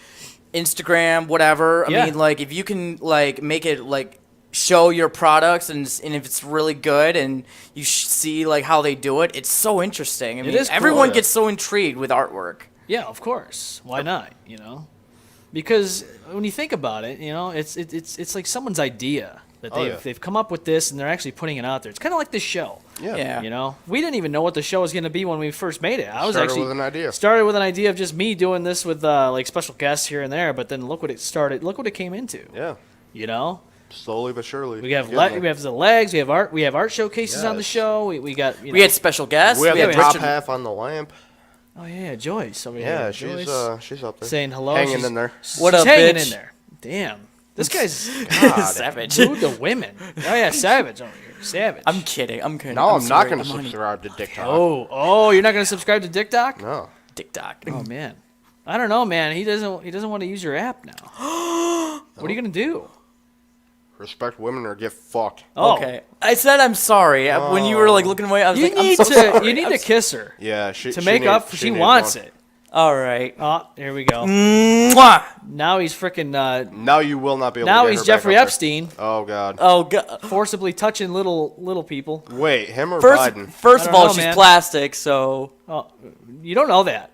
S7: Instagram, whatever.
S6: Yeah.
S7: I mean, like if you can like make it like show your products and if it's really good and you see like how they do it, it's so interesting. I mean,
S6: is cool,
S7: everyone
S8: yeah.
S7: gets so intrigued with artwork.
S6: Yeah, of course. Why not? You know, because when you think about it, you know, it's like someone's idea that they've come up with this and they're actually putting it out there. It's kind of like this show.
S7: Yeah.
S6: You know, we didn't even know what the show was going to be when we first made it. I was
S8: Started
S6: actually
S8: with an idea.
S6: started with an idea of just me doing this with like special guests here and there. But then look what it started. Look what it came into.
S8: Yeah.
S6: You know,
S8: Slowly but surely.
S6: we have
S8: Getting there.
S6: we have the legs. We have art showcases on the
S8: Yes.
S6: show. We got you know,
S7: We had special guests.
S8: We have
S6: Yeah,
S8: the
S6: we
S8: top
S6: had-
S8: half on the lamp.
S6: oh yeah, Joyce over
S8: Yeah,
S6: here.
S8: she's up there.
S6: saying hello.
S8: Hanging
S6: She's-
S8: in there.
S7: What
S6: she's
S7: up,
S6: hanging
S7: bitch?
S6: in there. Damn, this guy's
S7: Savage.
S6: rude to women. Oh yeah, savage over here. Savage.
S7: I'm kidding. I'm kidding.
S8: No, I'm not
S7: sorry,
S8: going to
S7: I'm honey.
S8: subscribe to TikTok.
S6: Oh, you're not gonna subscribe to TikTok?
S8: No.
S7: TikTok.
S6: Oh man, I don't know, man. He doesn't want to use your app now. What are you gonna do?
S8: Respect women or get fucked.
S6: Oh,
S7: Okay. I said I'm sorry. When you were like looking away, I was
S6: You
S7: like, I'm
S6: need
S7: so
S6: to
S7: sorry.
S6: you need to kiss her
S8: Yeah, she
S6: to
S8: she
S6: make
S8: need-
S6: up. She
S8: needs
S6: wants
S8: one.
S6: it.
S7: All right.
S6: Oh, here we go.
S7: Mwah!
S6: Now he's freaking.
S8: Now you will not be able to
S6: Now
S8: get
S6: he's
S8: her back
S6: Jeffrey
S8: up there.
S6: Epstein,
S8: Oh, God.
S7: Oh god.
S6: forcibly touching little people.
S8: Wait, him or
S7: First
S8: Biden?
S7: of
S6: I don't
S7: all,
S6: know,
S7: she's
S6: man.
S7: plastic, so
S6: Oh, you don't know that.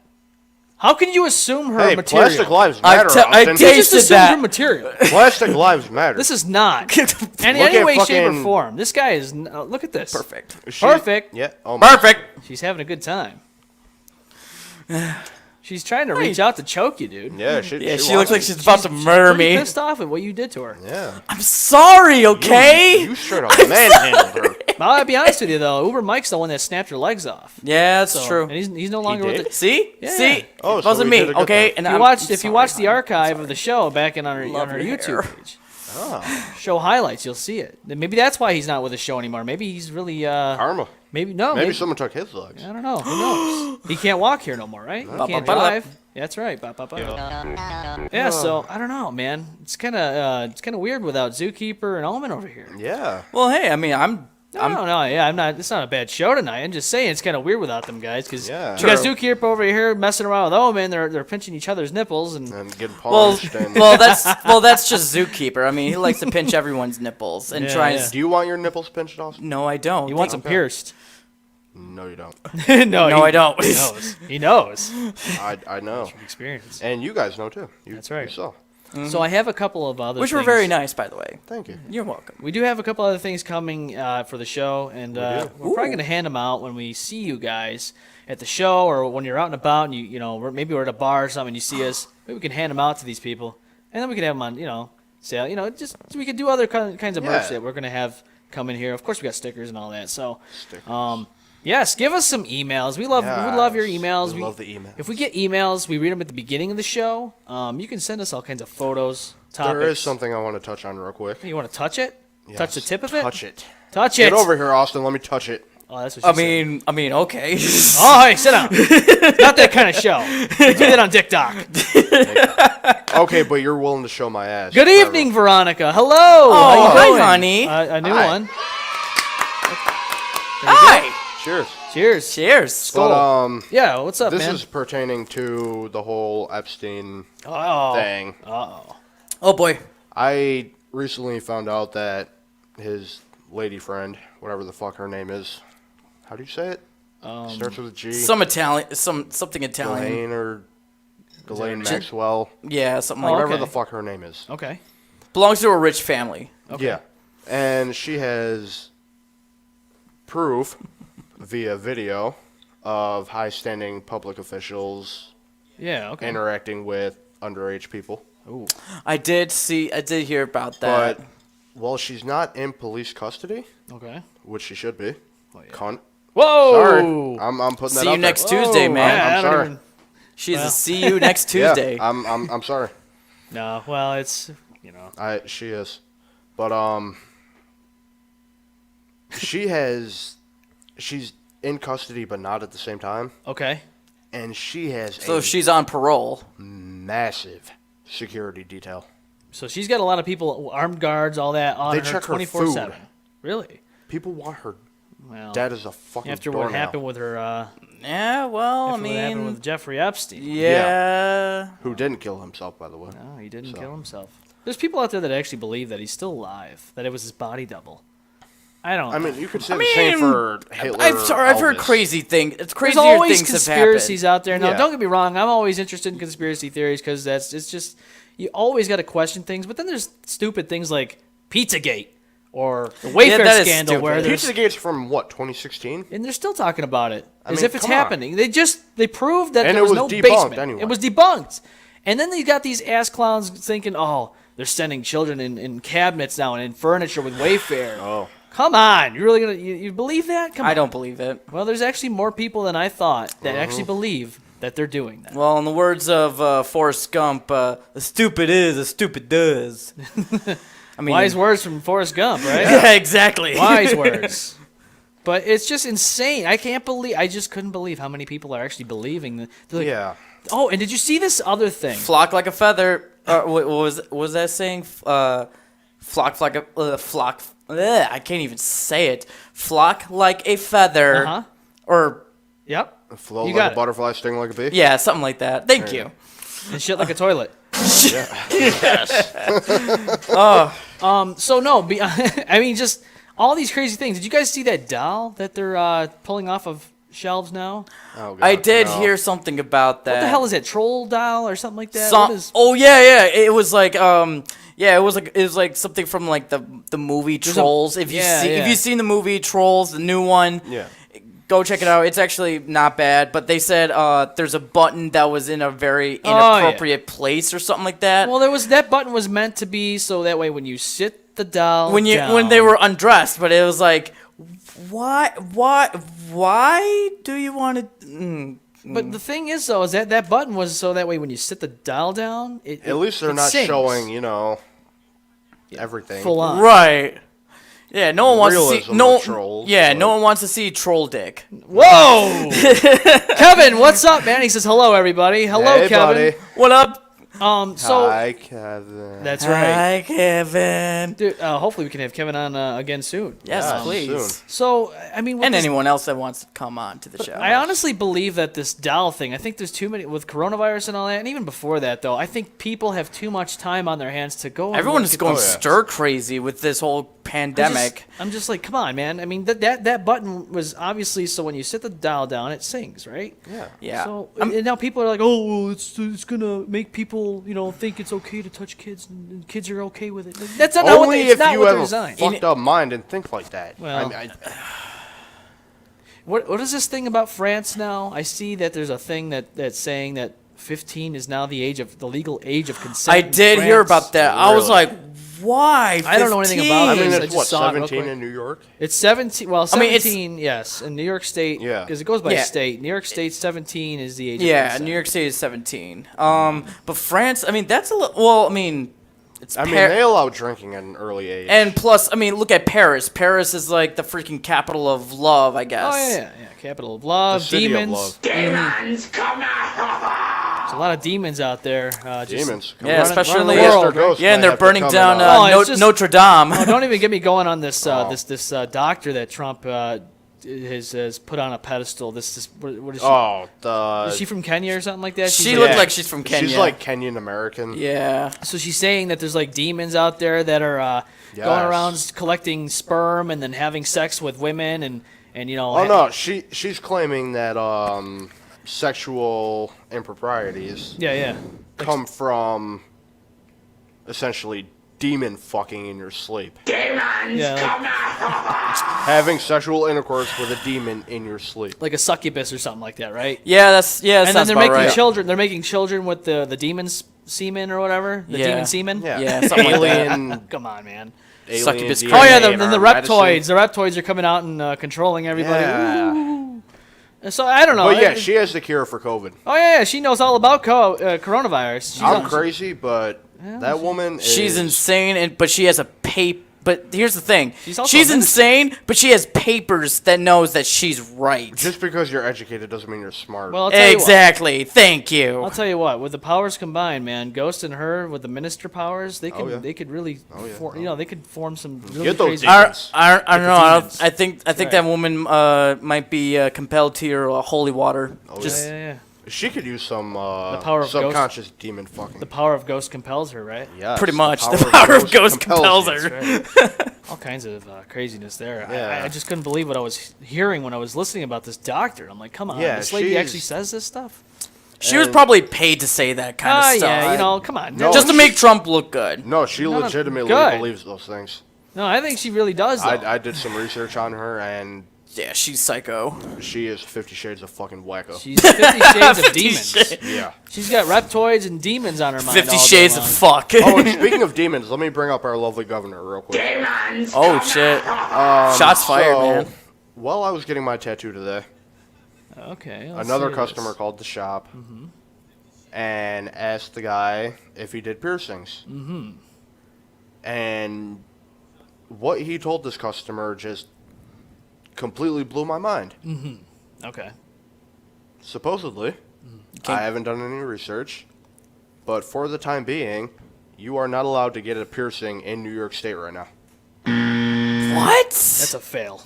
S6: How can you assume her
S8: Hey,
S6: material?
S8: plastic lives
S7: I
S8: matter,
S7: ta- I
S8: Austin.
S6: You just
S7: tasted
S6: assumed
S7: that.
S6: her material.
S8: Plastic lives matter.
S6: This is not in
S8: Look
S6: any
S8: at
S6: way, shape, or
S8: fucking-
S6: form. This guy is. Look at this.
S7: perfect.
S6: Perfect.
S8: Yeah. Oh, my.
S7: Perfect.
S6: She's having a good time. She's trying to reach out to choke you, dude.
S8: Yeah, she
S7: She
S8: wants
S7: looks like
S8: it.
S7: she's about to murder
S6: Pretty
S7: me.
S6: pissed off at what you did to her.
S8: Yeah.
S7: I'm sorry, okay?
S8: You straight up manhandled her.
S6: Well, I'll be honest with you though. Uber Mike's the one that snapped her legs off.
S7: Yeah, that's
S6: So,
S7: true.
S6: and he's no longer with
S8: did?
S6: it.
S7: See?
S6: Yeah.
S7: See?
S8: Oh,
S7: it
S8: so
S7: wasn't
S8: we
S7: me,
S8: did a good
S7: okay?
S8: thing.
S7: And
S6: If you watch the archive of the show back on our
S7: Love your
S6: YouTube
S7: hair.
S6: page,
S8: Oh,
S6: show highlights, you'll see it. Then maybe that's why he's not with the show anymore. Maybe he's really
S8: karma.
S6: maybe
S8: Maybe someone took his legs.
S6: I don't know. Who knows? He can't walk here no more, right? He can't drive. Yeah, that's right. Yeah, so I don't know, man. It's kind of weird without Zookeeper and Omen over here.
S8: Yeah.
S7: Well, hey, I mean, I'm
S6: No, yeah, I'm not. It's not a bad show tonight. I'm just saying it's kind of weird without them guys because
S8: Yeah.
S6: you guys do keep over here messing around with Omen. They're pinching each other's nipples and
S8: getting
S7: Well,
S8: punched. and
S7: that's just Zookeeper. I mean, he likes to pinch everyone's nipples and
S6: Yeah,
S7: tries.
S6: yeah.
S8: Do you want your nipples pinched off?
S7: No, I don't.
S6: he wants them pierced.
S8: No, you don't.
S6: no,
S7: I don't.
S6: He knows. He knows.
S8: I know.
S6: From experience.
S8: And you guys know too.
S6: That's right.
S8: You saw.
S6: So I have a couple of other
S7: Which
S6: things.
S7: were very nice, by the way.
S8: Thank you.
S7: You're welcome.
S6: We do have a couple other things coming for the show, and we're probably going to hand them out when we see you guys at the show or when you're out and about and maybe we're at a bar or something and you see us. Maybe we can hand them out to these people, and then we can have them on, sale. Just we could do other kinds of merch that we're going to have come in here. Of course, we got stickers and all that. So, yes, give us some emails. We love your emails.
S8: We love the emails.
S6: If we get emails, we read them at the beginning of the show. You can send us all kinds of photos, topics.
S8: There is something I want to touch on real quick.
S6: You want to touch it?
S8: Yes.
S6: Touch the tip of it?
S8: Touch it.
S6: Touch it.
S8: Get over here, Austin. Let me touch it.
S6: Oh, that's what she said.
S7: I mean, okay.
S6: Oh, hey, sit down. Not that kind of show. We do that on Tik Tok.
S8: Okay, but you're willing to show my ass.
S6: Good evening, Veronica. Hello.
S7: Oh,
S6: How you doing?
S7: hi, honey.
S6: A new
S8: Hi.
S6: one.
S7: Hi.
S8: Cheers.
S6: Cheers.
S7: Cheers.
S8: But
S6: Yeah, what's up,
S8: this
S6: man?
S8: is pertaining to the whole Epstein
S6: Oh.
S8: thing.
S6: Uh-oh.
S7: Oh boy.
S8: I recently found out that his lady friend, whatever the fuck her name is, how do you say it? Starts with a G.
S7: Something Italian.
S8: Ghislaine or Ghislaine Maxwell.
S7: Yeah, something
S6: Oh,
S7: like
S8: Whatever
S6: okay.
S8: the fuck her name is.
S6: Okay.
S7: Belongs to a rich family.
S8: Yeah. And she has proof via video of high-standing public officials
S6: Yeah, okay.
S8: interacting with underage people.
S6: Ooh.
S7: I did hear about that.
S8: But while she's not in police custody,
S6: Okay.
S8: which she should be, cunt.
S6: Whoa.
S8: Sorry, I'm putting that
S7: See
S8: out
S7: you next
S8: there.
S7: Tuesday,
S6: Whoa,
S7: man.
S6: I
S8: I'm
S6: don't
S8: sorry.
S6: even-
S7: She's
S6: Well.
S7: a see you next Tuesday.
S8: Yeah, I'm sorry.
S6: No, well, it's,
S8: She is, but she's in custody, but not at the same time,
S6: Okay.
S8: and she has
S7: So
S8: a
S7: she's on parole.
S8: massive security detail.
S6: So she's got a lot of people, armed guards, all that on
S8: They
S6: her
S8: check her
S6: 24/7.
S8: food.
S6: Really?
S8: People want her
S6: Well,
S8: dead as a fucking
S6: after
S8: doornail.
S6: what happened with her,
S7: Yeah, well,
S6: after what happened with Jeffrey Epstein.
S7: yeah.
S8: Who didn't kill himself, by the way.
S6: No, he didn't kill himself. There's people out there that actually believe that he's still alive, that it was his body double. I don't.
S8: I mean, you could say
S7: I
S8: the same
S7: mean,
S8: for Hitler.
S7: I've heard
S8: Elvis.
S7: crazy things. It's
S6: there's
S7: crazier
S6: always
S7: things have
S6: conspiracies
S7: happened.
S6: out there. Now,
S8: Yeah.
S6: don't get me wrong. I'm always interested in conspiracy theories because it's just you always got to question things. But then there's stupid things like Pizzagate or the Wayfair
S7: that is
S6: scandal, where
S7: stupid.
S6: there's
S8: Pizzagate's from what, 2016?
S6: and they're still talking about it as
S8: mean,
S6: if it's
S8: come on.
S6: happening. They proved that
S8: And
S6: there
S8: it
S6: was
S8: was
S6: no
S8: debunked
S6: basement.
S8: anyway.
S6: It was debunked. And then they got these ass clowns thinking, oh, they're sending children in cabinets now and in furniture with Wayfair.
S8: Oh.
S6: Come on, you really gonna you believe that? Come on.
S7: I don't believe it.
S6: Well, there's actually more people than I thought that actually believe that they're doing that.
S7: Well, in the words of Forrest Gump, a stupid is, a stupid does. I mean,
S6: Wise words from Forrest Gump, right?
S7: Yeah, exactly.
S6: Wise words. But it's just insane. I just couldn't believe how many people are actually believing that. They're like,
S8: Yeah.
S6: oh, and did you see this other thing?
S7: Flock like a feather. What was that saying? Flock like a flock. I can't even say it. Flock like a feather.
S6: Uh-huh.
S7: Or
S6: Yep.
S8: Float
S6: You
S8: like
S6: got
S8: a butterfly, sting like a bee?
S7: yeah, something like that. Thank you.
S6: And shit like a toilet.
S8: Yes.
S6: So no, I mean, just all these crazy things. Did you guys see that doll that they're pulling off of shelves now?
S8: Oh, God,
S7: I did
S8: no.
S7: hear something about that.
S6: What the hell is that? Troll doll or something like that?
S7: Some-
S6: What is?
S7: Oh yeah. It was like yeah, it was like something from like the movie Trolls. If you've seen the movie Trolls, the new one,
S8: Yeah.
S7: go check it out. It's actually not bad. But they said there's a button that was in a very inappropriate place or something like that.
S6: Well, that button was meant to be so that way when you sit the doll
S7: when
S6: down,
S7: they were undressed, but it was like, why do you want to?
S6: But the thing is, though, is that button was so that way when you sit the dial down,
S8: At least they're
S6: it
S8: not
S6: sings.
S8: showing, everything.
S6: Full on.
S7: Right. Yeah, no one wants to see
S8: Realism of trolls,
S7: Yeah,
S8: but-
S7: no one wants to see troll dick.
S6: Whoa! Kevin, what's up, man? He says hello, everybody. Hello,
S8: Hey,
S6: Kevin.
S8: buddy.
S7: What up?
S6: So
S8: Hi, Kevin.
S6: that's right.
S7: Hi, Kevin.
S6: Dude, hopefully we can have Kevin on again soon.
S7: Yes,
S8: Yeah,
S7: please.
S8: soon.
S6: So, I mean, with
S7: And
S6: this-
S7: anyone else that wants to come on to the show.
S6: I honestly believe that this doll thing, I think there's too many, with coronavirus and all that, and even before that, though, I think people have too much time on their hands to go.
S7: Everyone is going
S8: yeah.
S7: stir crazy with this whole pandemic.
S6: I'm just like, come on, man. I mean, that button was obviously so when you sit the dial down, it sings, right?
S8: Yeah.
S7: Yeah.
S6: So and now people are like, oh, well, it's gonna make people, think it's okay to touch kids, and kids are okay with it. That's not what
S8: Only
S6: it's
S8: if
S6: not
S8: you
S6: what
S8: have
S6: they're
S8: a
S6: designed.
S8: fucked up mind and think like that.
S6: Well, What is this thing about France now? I see that there's a thing that's saying that 15 is now the legal age of consent.
S7: I
S6: in
S7: did hear
S6: France.
S7: about that. I was
S8: Really?
S7: like, why? 15?
S6: I don't know anything about
S8: I
S6: it.
S8: mean,
S6: I
S8: it's
S6: just
S8: what,
S6: saw it real
S8: 17
S6: quick.
S8: in New York?
S6: It's 17. Well,
S7: I mean,
S6: 17, yes, in New York State.
S8: Yeah.
S6: Because it goes by
S7: Yeah.
S6: state. New York State 17 is the age. of
S7: Yeah,
S6: consent.
S7: New York State is 17. But France, I mean, that's a little. Well, I mean, it's.
S8: I mean, they allow drinking at an early age.
S7: And plus, I mean, look at Paris. Paris is like the freaking capital of love, I guess.
S6: Oh yeah. Capital of love,
S8: The city of
S6: demons.
S8: love.
S10: Demons come out!
S6: There's a lot of demons out there. Just
S8: Demons.
S7: Yeah,
S6: running
S7: especially
S6: the world, right?
S7: yeah, and they're burning down
S6: Oh, it's just-
S7: Notre Dame.
S6: Oh, don't even get me going on this
S8: Oh.
S6: this doctor that Trump has put on a pedestal. What is she?
S8: Oh,
S6: Is she from Kenya or something like that?
S7: She looked like she's from Kenya.
S8: She's like Kenyan American.
S7: Yeah.
S6: So she's saying that there's like demons out there that are going
S8: Yes.
S6: around collecting sperm and then having sex with women and
S8: Oh no, she's claiming that sexual improprieties
S6: yeah.
S8: come from essentially demon fucking in your sleep.
S10: Demons
S6: Yeah, like-
S10: come out!
S8: Having sexual intercourse with a demon in your sleep.
S6: Like a succubus or something like that, right?
S7: Yeah, that's
S6: And then
S7: sounds
S6: they're
S7: about
S6: making
S7: right.
S6: children. They're making children with the demon's semen or whatever. The
S7: Yeah.
S6: demon semen.
S8: Yeah.
S7: Yeah, something like that.
S8: Alien,
S6: Come on, man.
S8: alien
S7: Succubus
S8: DNA
S6: Oh yeah,
S8: in
S6: then the
S8: our
S6: reptoids.
S8: medicine.
S6: The reptoids are coming out and controlling everybody.
S8: Yeah.
S6: And so I don't know.
S8: But yeah, she has the cure for COVID.
S6: Oh yeah, she knows all about coronavirus. She's
S8: I'm
S6: on-
S8: crazy, but that woman
S7: She's
S8: is
S7: insane, but she has a paper. But here's the thing:
S6: She's also
S7: she's
S6: a minister.
S7: insane, but she has papers that knows that she's right.
S8: Just because you're educated doesn't mean you're smart.
S6: Well, I'll tell you what.
S7: Exactly. Thank you.
S6: I'll tell you what. With the powers combined, man, Ghost and her with the minister powers, they could
S8: yeah.
S6: they could really, they could form some really
S8: Get those
S6: crazy.
S8: demons.
S7: I don't know.
S6: demons.
S7: I think
S6: Right.
S7: that woman might be compelled to your holy water. Just
S6: Yeah.
S8: She could use some
S6: power of
S8: subconscious demon fucking.
S6: The power of Ghost compels her, right?
S8: Yes,
S7: pretty much. The power of Ghost compels
S8: you.
S7: her.
S6: That's right. All kinds of craziness there.
S8: Yeah.
S6: I just couldn't believe what I was hearing when I was listening about this doctor. I'm like, come on,
S8: Yeah,
S6: this lady
S8: she's-
S6: actually says this stuff?
S7: She was probably paid to say that kind of stuff.
S6: Yeah, come on.
S8: No,
S7: just to make Trump look good.
S8: No, she
S6: No,
S8: legitimately
S6: good.
S8: believes those things.
S6: No, I think she really does, though.
S8: I did some research on her, and
S7: Yeah, she's psycho.
S8: she is 50 Shades of fucking wacko.
S6: She's 50 Shades of
S7: 50
S6: Demons.
S7: Shades.
S8: Yeah.
S6: She's got reptoids and demons on her mind
S7: 50
S6: all day
S7: Shades of
S6: long.
S7: fuck.
S8: Oh, and speaking of demons, let me bring up our lovely governor real quick.
S10: Demons
S7: Oh,
S10: come
S7: shit.
S10: out!
S7: Shots fired,
S8: So,
S7: man.
S8: While I was getting my tattoo today,
S6: Okay. let's
S8: another
S6: see
S8: customer
S6: this.
S8: called the shop and asked the guy if he did piercings. Mm-hmm. And what he told this customer just completely blew my mind.
S6: Okay.
S8: Supposedly, I haven't done any research, but for the time being, you are not allowed to get a piercing in New York State right now.
S7: What?
S6: That's a fail.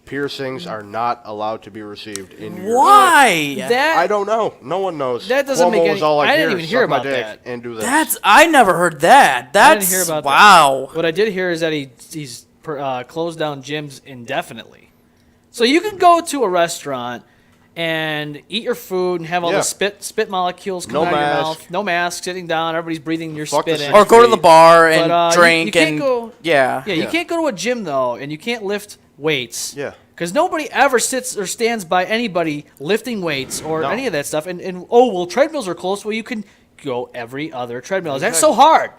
S8: Piercings are not allowed to be received in New York
S7: Why?
S6: That
S8: I don't know. No one knows.
S6: That doesn't
S8: Cuomo
S6: make
S8: was
S6: any-
S8: all like,
S6: I didn't
S8: "Here,
S6: even hear
S8: suck my
S6: about
S8: dick
S6: that.
S8: and do this."
S7: That's I never heard that. That's
S6: I didn't hear about that.
S7: wow.
S6: What I did hear is that he's closed down gyms indefinitely. So you can go to a restaurant and eat your food and have all
S8: Yeah.
S6: the spit molecules
S8: No
S6: coming out of your
S8: mask.
S6: mouth. No mask, sitting down, everybody's breathing your
S8: Fuck the
S6: spit in.
S8: six
S7: Or go to the bar and
S6: But,
S7: drink
S6: you can't
S7: and
S6: go-
S7: yeah.
S6: Yeah, you
S8: Yeah.
S6: can't go to a gym though, and you can't lift weights.
S8: Yeah.
S6: Because nobody ever sits or stands by anybody lifting weights or
S8: No.
S6: any of that stuff. And treadmills are closed. Well, you can go every other treadmill. That's so hard.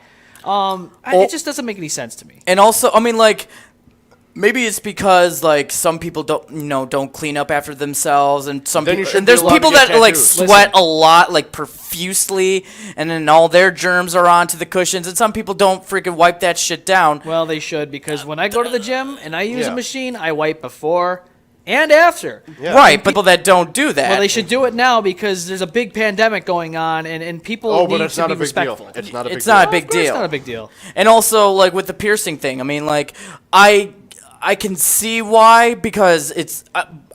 S6: It just doesn't make any sense to me.
S7: And also, I mean, like, maybe it's because like some people don't clean up after themselves, and some
S8: Then you
S7: people,
S8: shouldn't
S7: and
S8: be
S7: there's
S8: allowed to
S7: people
S8: get
S7: that like
S8: tattoos.
S7: sweat a lot, like profusely, and then all their germs are onto the cushions, and some people don't freaking wipe that shit down.
S6: Well, they should, because when I go to the gym and I use
S8: Yeah.
S6: a machine, I wipe before and after.
S8: Yeah.
S7: Right, but people that don't do that.
S6: Well, they should do it now because there's a big pandemic going on, and people
S8: Oh, but
S6: need
S8: it's
S6: to
S8: not
S6: be
S8: a big
S6: respectful.
S8: deal. It's not a big
S7: It's
S8: deal.
S7: not a
S6: Well,
S7: big
S6: of course
S7: deal.
S6: It's not a big deal.
S7: And also, like with the piercing thing, I mean, like I can see why, because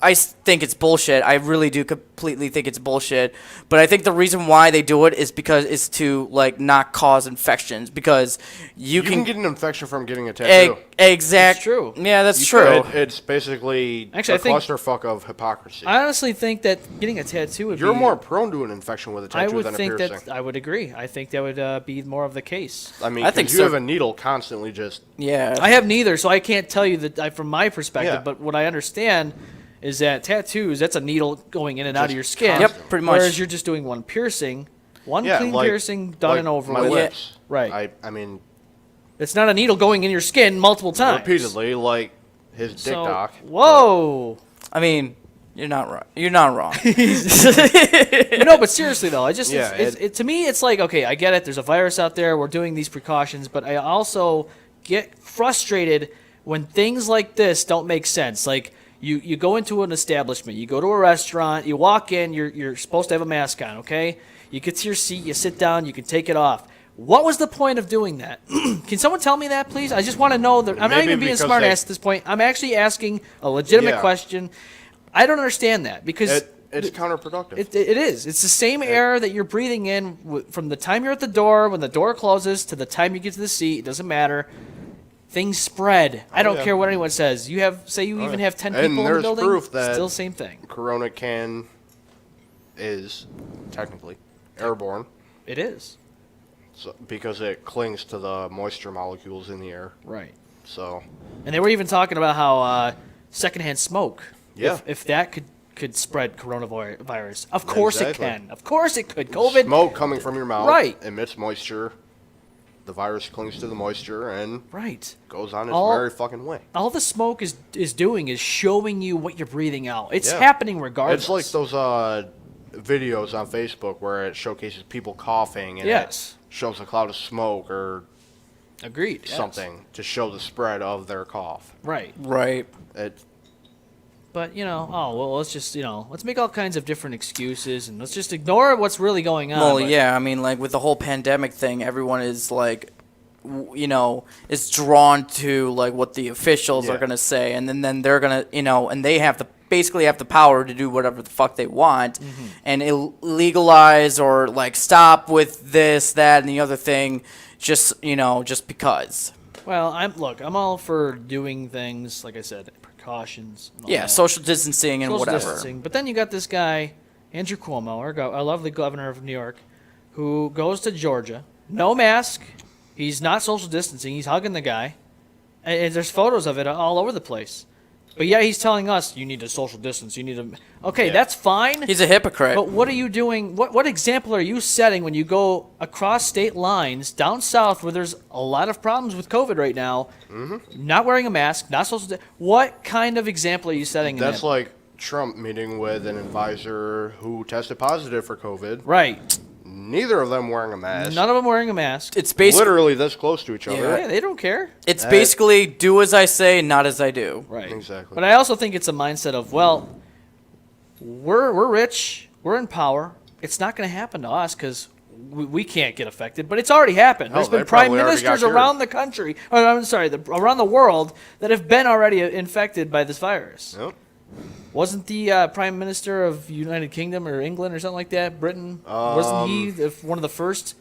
S7: I think it's bullshit. I really do completely think it's bullshit. But I think the reason why they do it is because it's to like not cause infections. Because you
S8: can get an infection from getting a tattoo.
S7: Exactly.
S6: That's true.
S7: Yeah, that's true.
S8: It's basically
S6: Actually,
S8: a
S6: I think-
S8: clusterfuck of hypocrisy.
S6: I honestly think that getting a tattoo would
S8: You're
S6: be...
S8: more prone to an infection with a
S6: I
S8: tattoo
S6: would
S8: than a
S6: think
S8: piercing.
S6: that I would agree. I think that would be more of the case.
S8: I mean,
S7: I think
S8: you
S7: so.
S8: have a needle constantly just...
S7: Yeah.
S6: I have neither, so I can't tell you that from my perspective.
S8: Yeah.
S6: But what I understand is that tattoos, that's a needle going in and out of
S8: Just
S6: your skin.
S7: Yep, pretty much.
S6: Whereas you're just doing one piercing, one
S8: Yeah,
S6: clean
S8: like-
S6: piercing, done
S8: like
S6: and over
S8: my
S6: with.
S8: lips.
S6: Right.
S8: I mean,
S6: It's not a needle going in your skin multiple times.
S8: repeatedly, like his dick
S6: So,
S8: doc.
S6: whoa.
S7: I mean, you're not wrong. You're not wrong.
S6: No, but seriously though, I just
S8: Yeah,
S6: to me it's like, okay, I get it. There's a virus out there. We're doing these precautions, but I also get frustrated when things like this don't make sense. Like you go into an establishment, you go to a restaurant, you walk in, you're supposed to have a mask on, okay? You get to your seat, you sit down, you can take it off. What was the point of doing that? Can someone tell me that, please? I just want to know. I'm not
S8: Maybe
S6: even being
S8: because
S6: smart ass at this point. I'm actually asking a legitimate
S8: Yeah.
S6: question. I don't understand that because
S8: It's counterproductive.
S6: it is. It's the same air that you're breathing in from the time you're at the door, when the door closes, to the time you get to the seat. It doesn't matter. Things spread. I don't
S8: yeah.
S6: care what anyone says. You have, say, you even have 10
S8: And
S6: people in the
S8: there's
S6: building.
S8: proof that-
S6: still same thing.
S8: Corona is technically airborne,
S6: It is.
S8: so, because it clings to the moisture molecules in the air.
S6: Right.
S8: So,
S6: And they were even talking about how secondhand smoke.
S8: Yeah.
S6: If that could spread coronavirus. Of course
S8: Exactly.
S6: it can. Of course it could. COVID.
S8: smoke coming from your mouth
S6: Right.
S8: emits moisture. The virus clings to the moisture and
S6: Right.
S8: goes on its
S6: All-
S8: merry fucking way.
S6: All the smoke is doing is showing you what you're breathing out. It's
S8: Yeah.
S6: happening regardless.
S8: It's like those videos on Facebook where it showcases people coughing and
S6: Yes.
S8: it shows a cloud of smoke or
S6: Agreed. yes.
S8: something to show the spread of their cough.
S6: Right.
S7: Right.
S8: It,
S6: But, let's just, let's make all kinds of different excuses and let's just ignore what's really going on.
S7: Well,
S6: But-
S7: yeah, I mean, like with the whole pandemic thing, everyone is like, is drawn to like what the officials are
S8: Yeah.
S7: gonna say, and then they're gonna, and they basically have the power to do whatever the fuck they want, and legalize or like stop with this, that, and the other thing, just because.
S6: Well, I'm all for doing things, like I said, precautions. and all
S7: Yeah,
S6: that.
S7: social distancing and
S6: Social
S7: whatever.
S6: distancing. But then you got this guy, Andrew Cuomo, our lovely governor of New York, who goes to Georgia, no mask. He's not social distancing. He's hugging the guy. And there's photos of it all over the place. But yeah, he's telling us, you need to social distance. You need to... Okay, that's fine.
S7: He's a hypocrite.
S6: But what are you doing? What example are you setting when you go across state lines down south where there's a lot of problems with COVID right now? Not wearing a mask, not social. What kind of example are you setting?
S8: that's
S6: in that?
S8: like Trump meeting with an advisor who tested positive for COVID.
S6: Right.
S8: Neither of them wearing a mask.
S6: None of them wearing a mask.
S7: It's basically
S8: Literally this close to each other.
S6: Yeah, they don't care.
S7: it's basically do as I say, not as I do.
S6: Right.
S8: Exactly.
S6: But I also think it's a mindset of, well, we're rich, we're in power. It's not going to happen to us because we can't get affected. But it's already happened.
S8: Hell,
S6: There's been
S8: they
S6: prime
S8: probably already got
S6: ministers
S8: cured.
S6: around the country, or I'm sorry, around the world that have been already infected by this virus.
S8: Yep.
S6: Wasn't the Prime Minister of United Kingdom or England or something like that, Britain? Wasn't he one of the first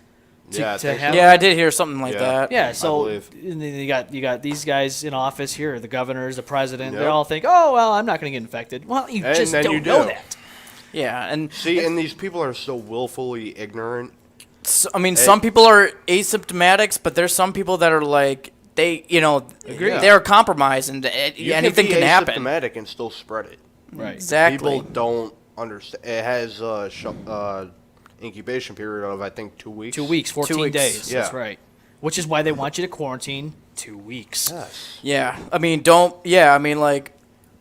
S8: Yeah, I
S6: to
S8: think so.
S6: have?
S7: Yeah, I did hear something like
S8: Yeah.
S7: that.
S6: Yeah, so
S8: believe.
S6: and then you got these guys in office here, the governors, the president. They
S8: Yep.
S6: all think, oh well, I'm not going to get infected. Well, you
S8: And
S6: just
S8: then
S6: don't
S8: you
S6: know
S8: do.
S6: that.
S7: Yeah, and
S8: See, and these people are so willfully ignorant.
S7: I mean, some people are asymptomatics, but there's some people that are like they're compromised, and
S8: You
S7: anything
S8: can be
S7: happen.
S8: asymptomatic and still spread it.
S6: Right.
S7: Exactly.
S8: People don't understand. It has a incubation period of I think 2 weeks.
S6: 2 weeks, 14
S7: weeks.
S6: days.
S8: Yeah.
S6: That's right. Which is why they want you to quarantine 2 weeks.
S8: Yes.
S7: Yeah, I mean, don't. Yeah, I mean, like.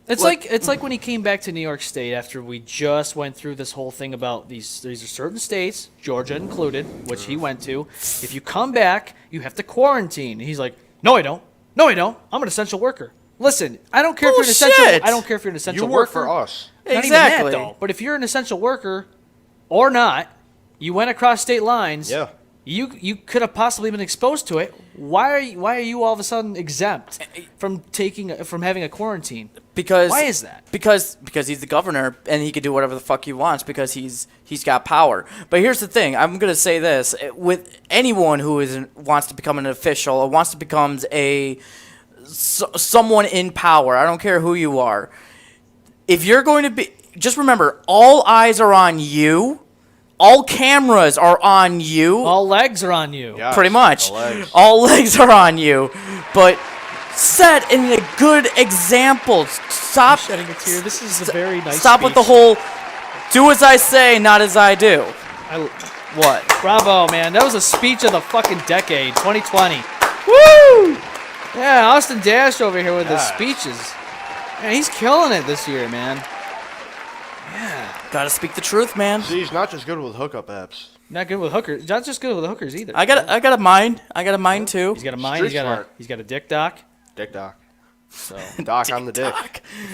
S6: It's like when he came back to New York State after we just went through this whole thing about these are certain states, Georgia included, which he went to. If you come back, you have to quarantine. And he's like, no, I don't. No, I don't. I'm an essential worker. Listen, I don't care if you're an essential.
S7: Bullshit.
S6: I don't care if you're an essential
S8: You work
S6: worker.
S8: for us.
S6: Not
S7: Exactly.
S6: even that, though. But if you're an essential worker or not, you went across state lines.
S8: Yeah.
S6: You could have possibly been exposed to it. Why are you all of a sudden exempt from having a quarantine?
S7: Because
S6: why is that?
S7: Because he's the governor and he can do whatever the fuck he wants because he's got power. But here's the thing: I'm gonna say this with anyone who wants to become an official or wants to become someone in power. I don't care who you are. If you're going to be, just remember, all eyes are on you. All cameras are on you.
S6: All legs are on you.
S8: Yes,
S7: Pretty much.
S8: the legs.
S7: All legs are on you. But set in a good example. Stop.
S6: I'm shedding a tear. This is a very nice.
S7: Stop with the whole do as I say, not as I do. What?
S6: Bravo, man. That was a speech of the fucking decade, 2020. Woo! Yeah, Austin Dash over here with his speeches. Man, he's killing it this year, man. Yeah.
S7: Gotta speak the truth, man.
S8: See, he's not just good with hookup apps.
S6: Not good with hookers. Not just good with hookers either.
S7: I got a mind. I got a mind too.
S6: He's got a mind. He's got a dick doc.
S8: Dick doc.
S6: So
S8: Doc on the dick.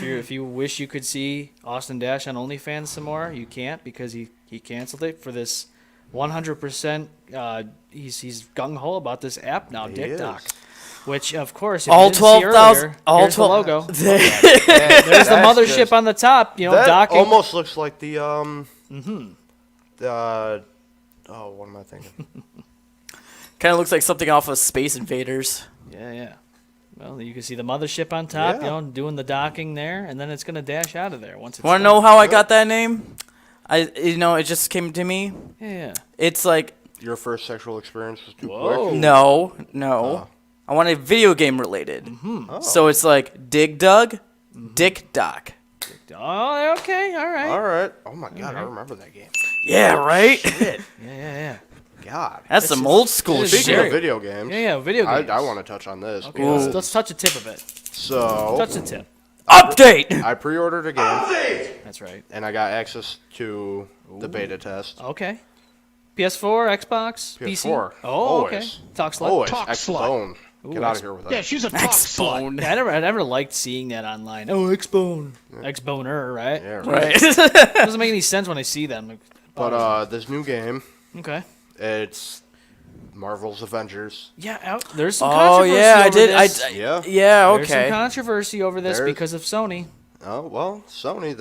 S6: if you wish you could see Austin Dash on OnlyFans some more, you can't because he canceled it for this 100%. He's gung ho about this app now, Dick Doc. Which, of course, if
S7: all
S6: you didn't see
S7: 12,000.
S6: earlier,
S7: All
S6: here's
S7: 12.
S6: the logo. There's the mothership on the top. You know,
S8: That
S6: docking.
S8: almost looks like the what am I thinking?
S7: Kind of looks like something off of Space Invaders.
S6: Yeah. Well, you can see the mothership on top.
S8: Yeah.
S6: You know, doing the docking there, and then it's gonna dash out of there once it's.
S7: Want to
S6: done.
S7: know how I got that name? It just came to me.
S6: Yeah.
S7: It's like
S8: Your first sexual experience was too
S6: Whoa.
S8: quick?
S7: no. I want a video game related.
S6: Mm-hmm.
S7: So it's like Dig Dug, Dick Doc.
S6: Oh, okay, all right.
S8: All right. Oh my god, I remember that game.
S7: Yeah, right.
S8: Shit.
S6: Yeah.
S8: God.
S7: That's some old school
S6: is
S7: shit.
S8: Speaking of
S6: very-
S8: video games.
S6: Yeah, video games.
S8: I want to touch on this.
S6: Okay,
S8: because-
S6: let's touch a tip of it.
S8: So
S6: Touch the tip.
S7: Update.
S8: I pre-ordered a game
S6: That's right.
S8: and I got access to the beta test.
S6: Okay. PS4, Xbox, PC.
S8: PS4.
S6: Oh,
S8: Always.
S6: okay. Talk slut.
S8: Always.
S9: Talk
S8: X-Bone.
S6: Ooh,
S8: Get out of here with that.
S9: Yeah, she's a talk slut.
S6: Yeah, I never liked seeing that online. Oh, X-Bone. X-Boner, right?
S8: Yeah,
S7: Right.
S6: It doesn't make any sense when I see them. Like,
S8: But this new game,
S6: okay.
S8: it's Marvel's Avengers.
S6: Yeah, there's some
S7: Oh
S6: controversy
S7: yeah, I
S6: over
S7: did.
S6: this.
S8: Yeah.
S7: Yeah.
S6: There's some
S7: Okay.
S6: controversy over this
S8: There's-
S6: because of Sony.
S8: Oh well, Sony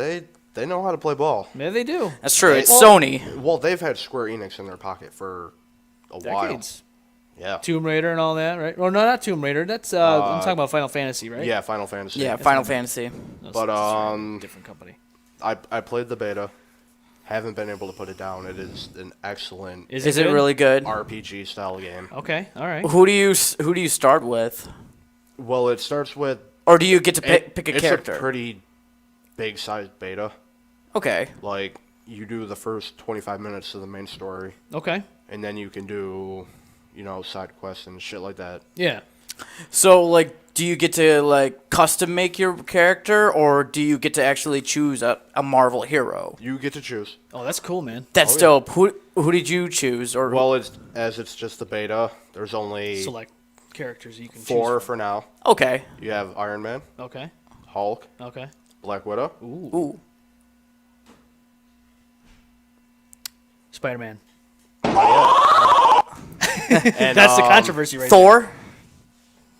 S8: they know how to play ball.
S6: Yeah, they do.
S7: That's true. It's
S6: Well-
S7: Sony.
S8: Well, they've had Square Enix in their pocket for a
S6: Decades.
S8: while. Yeah.
S6: Tomb Raider and all that, right? Well, no, not Tomb Raider. That's I'm talking about Final Fantasy, right?
S8: Yeah, Final Fantasy.
S7: Yeah, Final Fantasy.
S6: That's
S8: But
S6: different company.
S8: I played the beta. Haven't been able to put it down. It is an excellent
S6: Is
S7: Is it
S6: good?
S7: really good?
S8: RPG style game.
S6: Okay, all right.
S7: Who do you start with,
S8: Well, it starts with
S7: or do you get to pick a
S8: it's
S7: character?
S8: a pretty big sized beta.
S7: Okay.
S8: Like you do the first 25 minutes of the main story,
S6: Okay.
S8: and then you can do, side quests and shit like that.
S6: Yeah.
S7: So like, do you get to like custom make your character, or do you get to actually choose a Marvel hero?
S8: You get to choose.
S6: Oh, that's cool, man.
S7: That's dope. Who did you choose? Or
S8: Well, it's just the beta. There's only
S6: Select characters you can
S8: 4
S6: choose
S8: for now.
S7: okay.
S8: You have Iron Man,
S6: from. Okay.
S8: Hulk,
S6: Okay.
S8: Black Widow,
S7: Ooh.
S6: Spider-Man.
S8: and
S6: That's the controversy right
S7: Thor.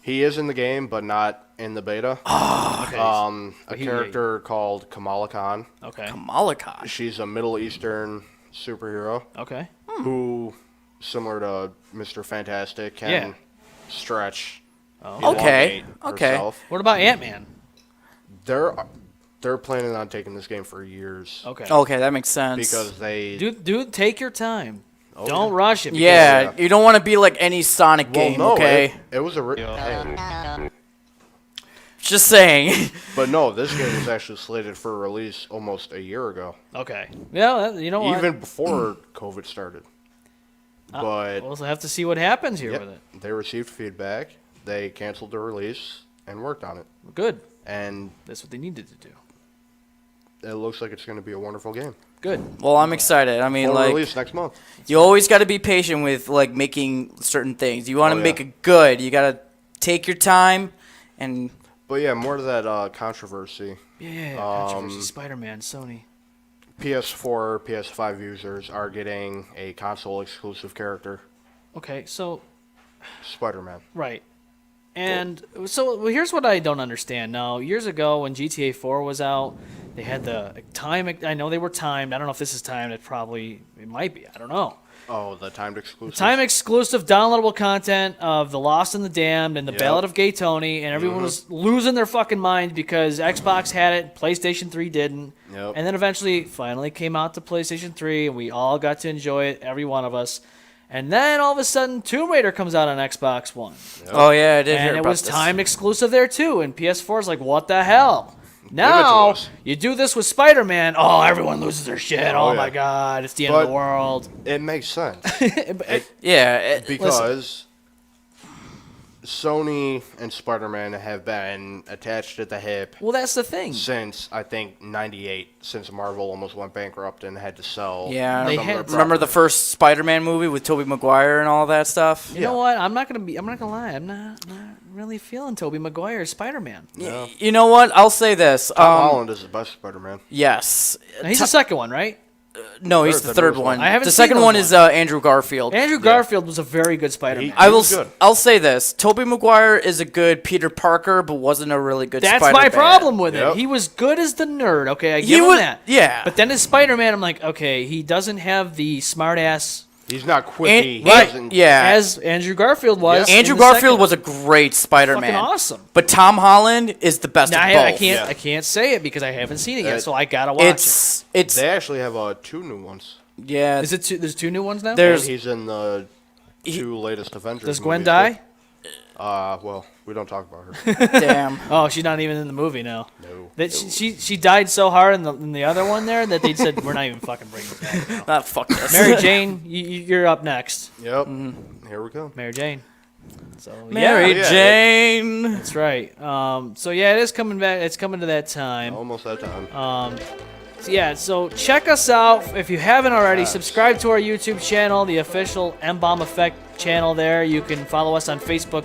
S8: he is in the game, but not in the beta.
S6: there. Okay.
S8: A character called Kamala Khan.
S6: Okay.
S7: Kamala Khan.
S8: She's a Middle Eastern superhero
S6: Okay.
S8: who, similar to Mr. Fantastic, can
S6: Yeah.
S8: stretch.
S7: Okay.
S8: elongate
S7: Okay.
S8: herself.
S6: What about Ant-Man?
S8: They're planning on taking this game for years
S6: Okay.
S7: Okay, that makes sense.
S8: because they.
S6: Dude, take your time. Don't rush it. because-
S7: yeah, you don't want to be like any Sonic
S8: Well,
S7: game,
S8: no,
S7: okay?
S8: it was a.
S7: Just saying.
S8: But no, this game was actually slated for release almost a year ago,
S6: Okay. Yeah, you know what?
S8: even before COVID started. But
S6: We'll have to see what happens here
S8: yep,
S6: with it.
S8: they received feedback. They canceled the release and worked on it,
S6: Good.
S8: and
S6: That's what they needed to do.
S8: it looks like it's going to be a wonderful game.
S6: Good.
S7: Well, I'm excited. I mean,
S8: For
S7: like,
S8: release next month.
S7: you always got to be patient with like making certain things. You want to
S8: Oh,
S7: make
S8: yeah.
S7: it good. You got to take your time and
S8: But yeah, more to that controversy.
S6: Yeah, controversy. Spider-Man, Sony.
S8: PS4, PS5 users are getting a console-exclusive character.
S6: Okay, so...
S8: Spider-Man.
S6: Right. And so here's what I don't understand. Now, years ago when GTA 4 was out, they had the time. I know they were timed. I don't know if this is timed. It might be. I don't know.
S8: Oh, the timed exclusive.
S6: Time exclusive downloadable content of The Lost and the Damned and The Ballad of Gay Tony, and everyone was losing their fucking mind because Xbox had it, PlayStation 3 didn't.
S8: Yep.
S6: And then eventually, finally came out to PlayStation 3, and we all got to enjoy it, every one of us. And then all of a sudden, Tomb Raider comes out on Xbox One.
S7: Yep. Oh yeah, I did hear about this.
S6: And it was timed exclusive there too, and PS4's like, what the hell? Now, you do this with Spider-Man, oh, everyone loses their shit. Oh my God, it's the end of the world.
S8: It makes sense.
S6: listen.
S8: Because Sony and Spider-Man have been attached at the hip.
S6: Well, that's the thing.
S8: Since, I think, 98, since Marvel almost went bankrupt and had to sell.
S7: Yeah, remember the first Spider-Man movie with Tobey Maguire and all that stuff?
S6: You know what? I'm not gonna lie. I'm not really feeling Tobey Maguire's Spider-Man.
S8: No.
S7: You know what? I'll say this.
S8: Tom Holland is the best Spider-Man.
S7: Yes.
S6: Now, he's the second one, right?
S7: No, he's the third one.
S6: I haven't
S7: the
S6: seen
S7: second
S6: those
S7: one is Andrew Garfield.
S6: Andrew Garfield was a very good Spider-Man.
S7: I'll say this. Tobey Maguire is a good Peter Parker, but wasn't a really good
S6: That's
S7: Spider-Man.
S6: my problem with it. He was good as the nerd, okay? I give him that.
S7: Yeah.
S6: But then as Spider-Man, I'm like, okay, he doesn't have the smart-ass...
S8: He's not quippy.
S6: As Andrew Garfield was.
S7: Andrew Garfield was a great Spider-Man.
S6: Fucking awesome.
S7: But Tom Holland is the best of both.
S6: I can't say it because I haven't seen it yet, so I gotta watch it.
S8: They actually have 2 new ones.
S7: Yeah.
S6: Is it there's 2 new ones now?
S8: He's in the 2 latest Avengers.
S6: Does Gwen die?
S8: Well, we don't talk about her.
S7: Damn.
S6: Oh, she's not even in the movie now.
S8: No.
S6: That she died so hard in the other one there that they said we're not even fucking bringing it back.
S7: Fuck this.
S6: Mary Jane, you're up next.
S8: Yep. Here we go.
S6: Mary Jane. So
S7: Mary Jane.
S6: That's right. So yeah, it is coming back. It's coming to that time.
S8: Almost that time.
S6: So check us out if you haven't already. Subscribe to our YouTube channel, the official M-Balm Effect channel there. You can follow us on Facebook.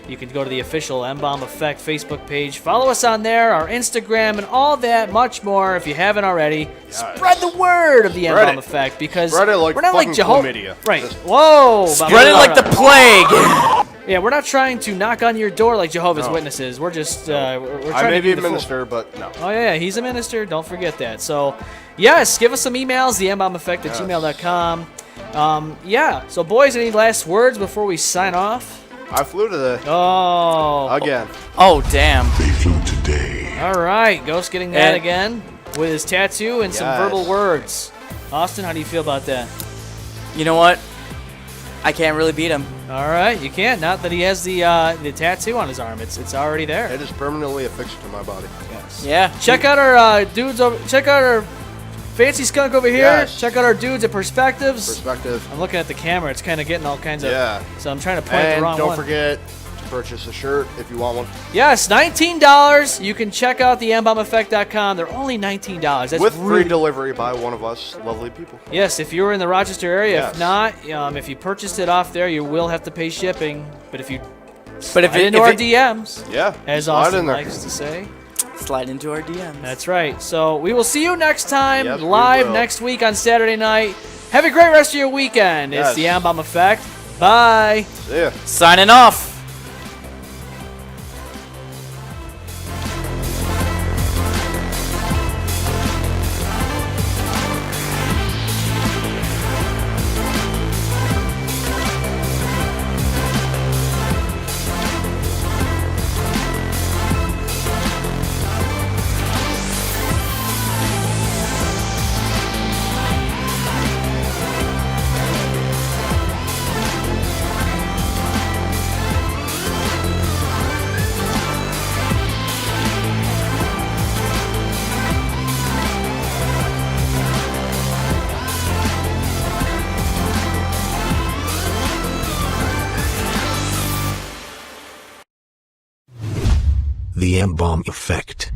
S6: You can go to the official M-Balm Effect Facebook page. Follow us on there, our Instagram, and all that, much more if you haven't already. Spread the word of the M-Balm Effect because we're not like Jehovah. Right. Whoa.
S7: Spread it like the plague.
S6: Yeah, we're not trying to knock on your door like Jehovah's Witnesses. We're just we're trying
S8: I may
S6: to
S8: be a minister, but no.
S6: Oh yeah, he's a minister. Don't forget that. So, yes, give us some emails. The mbombeffect at gmail.com. So boys, any last words before we sign off?
S8: I flew today.
S6: Oh.
S8: Again.
S7: Oh damn.
S5: They flew today.
S6: All right, Ghost getting that again with his tattoo and some verbal words. Austin, how do you feel about that?
S7: You know what? I can't really beat him.
S6: All right, you can't. Not that he has the tattoo on his arm. It's already there.
S8: It is permanently affixed to my body.
S6: Yes.
S7: Yeah.
S6: Check out our dudes over. Check out our fancy skunk over here.
S8: Yes.
S6: Check out our dudes at Perspectives.
S8: Perspective.
S6: I'm looking at the camera. It's kind of getting all kinds of.
S8: Yeah.
S6: So I'm trying to point the wrong
S8: one. And
S6: one.
S8: don't forget to purchase a shirt if you want one.
S6: Yes, $19. You can check out the mbombeffect.com. They're only $19. That's
S8: with
S6: really...
S8: free delivery by one of us lovely people.
S6: Yes, if you're in the Rochester area.
S8: Yes.
S6: If not, if you purchased it off there, you will have to pay shipping. But if you
S7: into
S6: our DMs, as
S8: slide
S6: Austin
S8: in there.
S6: likes to say,
S7: slide into our DMs.
S6: That's right. So we will see you next time,
S8: Yes,
S6: live
S8: we will.
S6: next week on Saturday night. Have a great rest of your weekend.
S8: Yes.
S6: It's the M-Balm Effect. Bye.
S8: See ya.
S7: Signing off.
S5: The M-Balm Effect.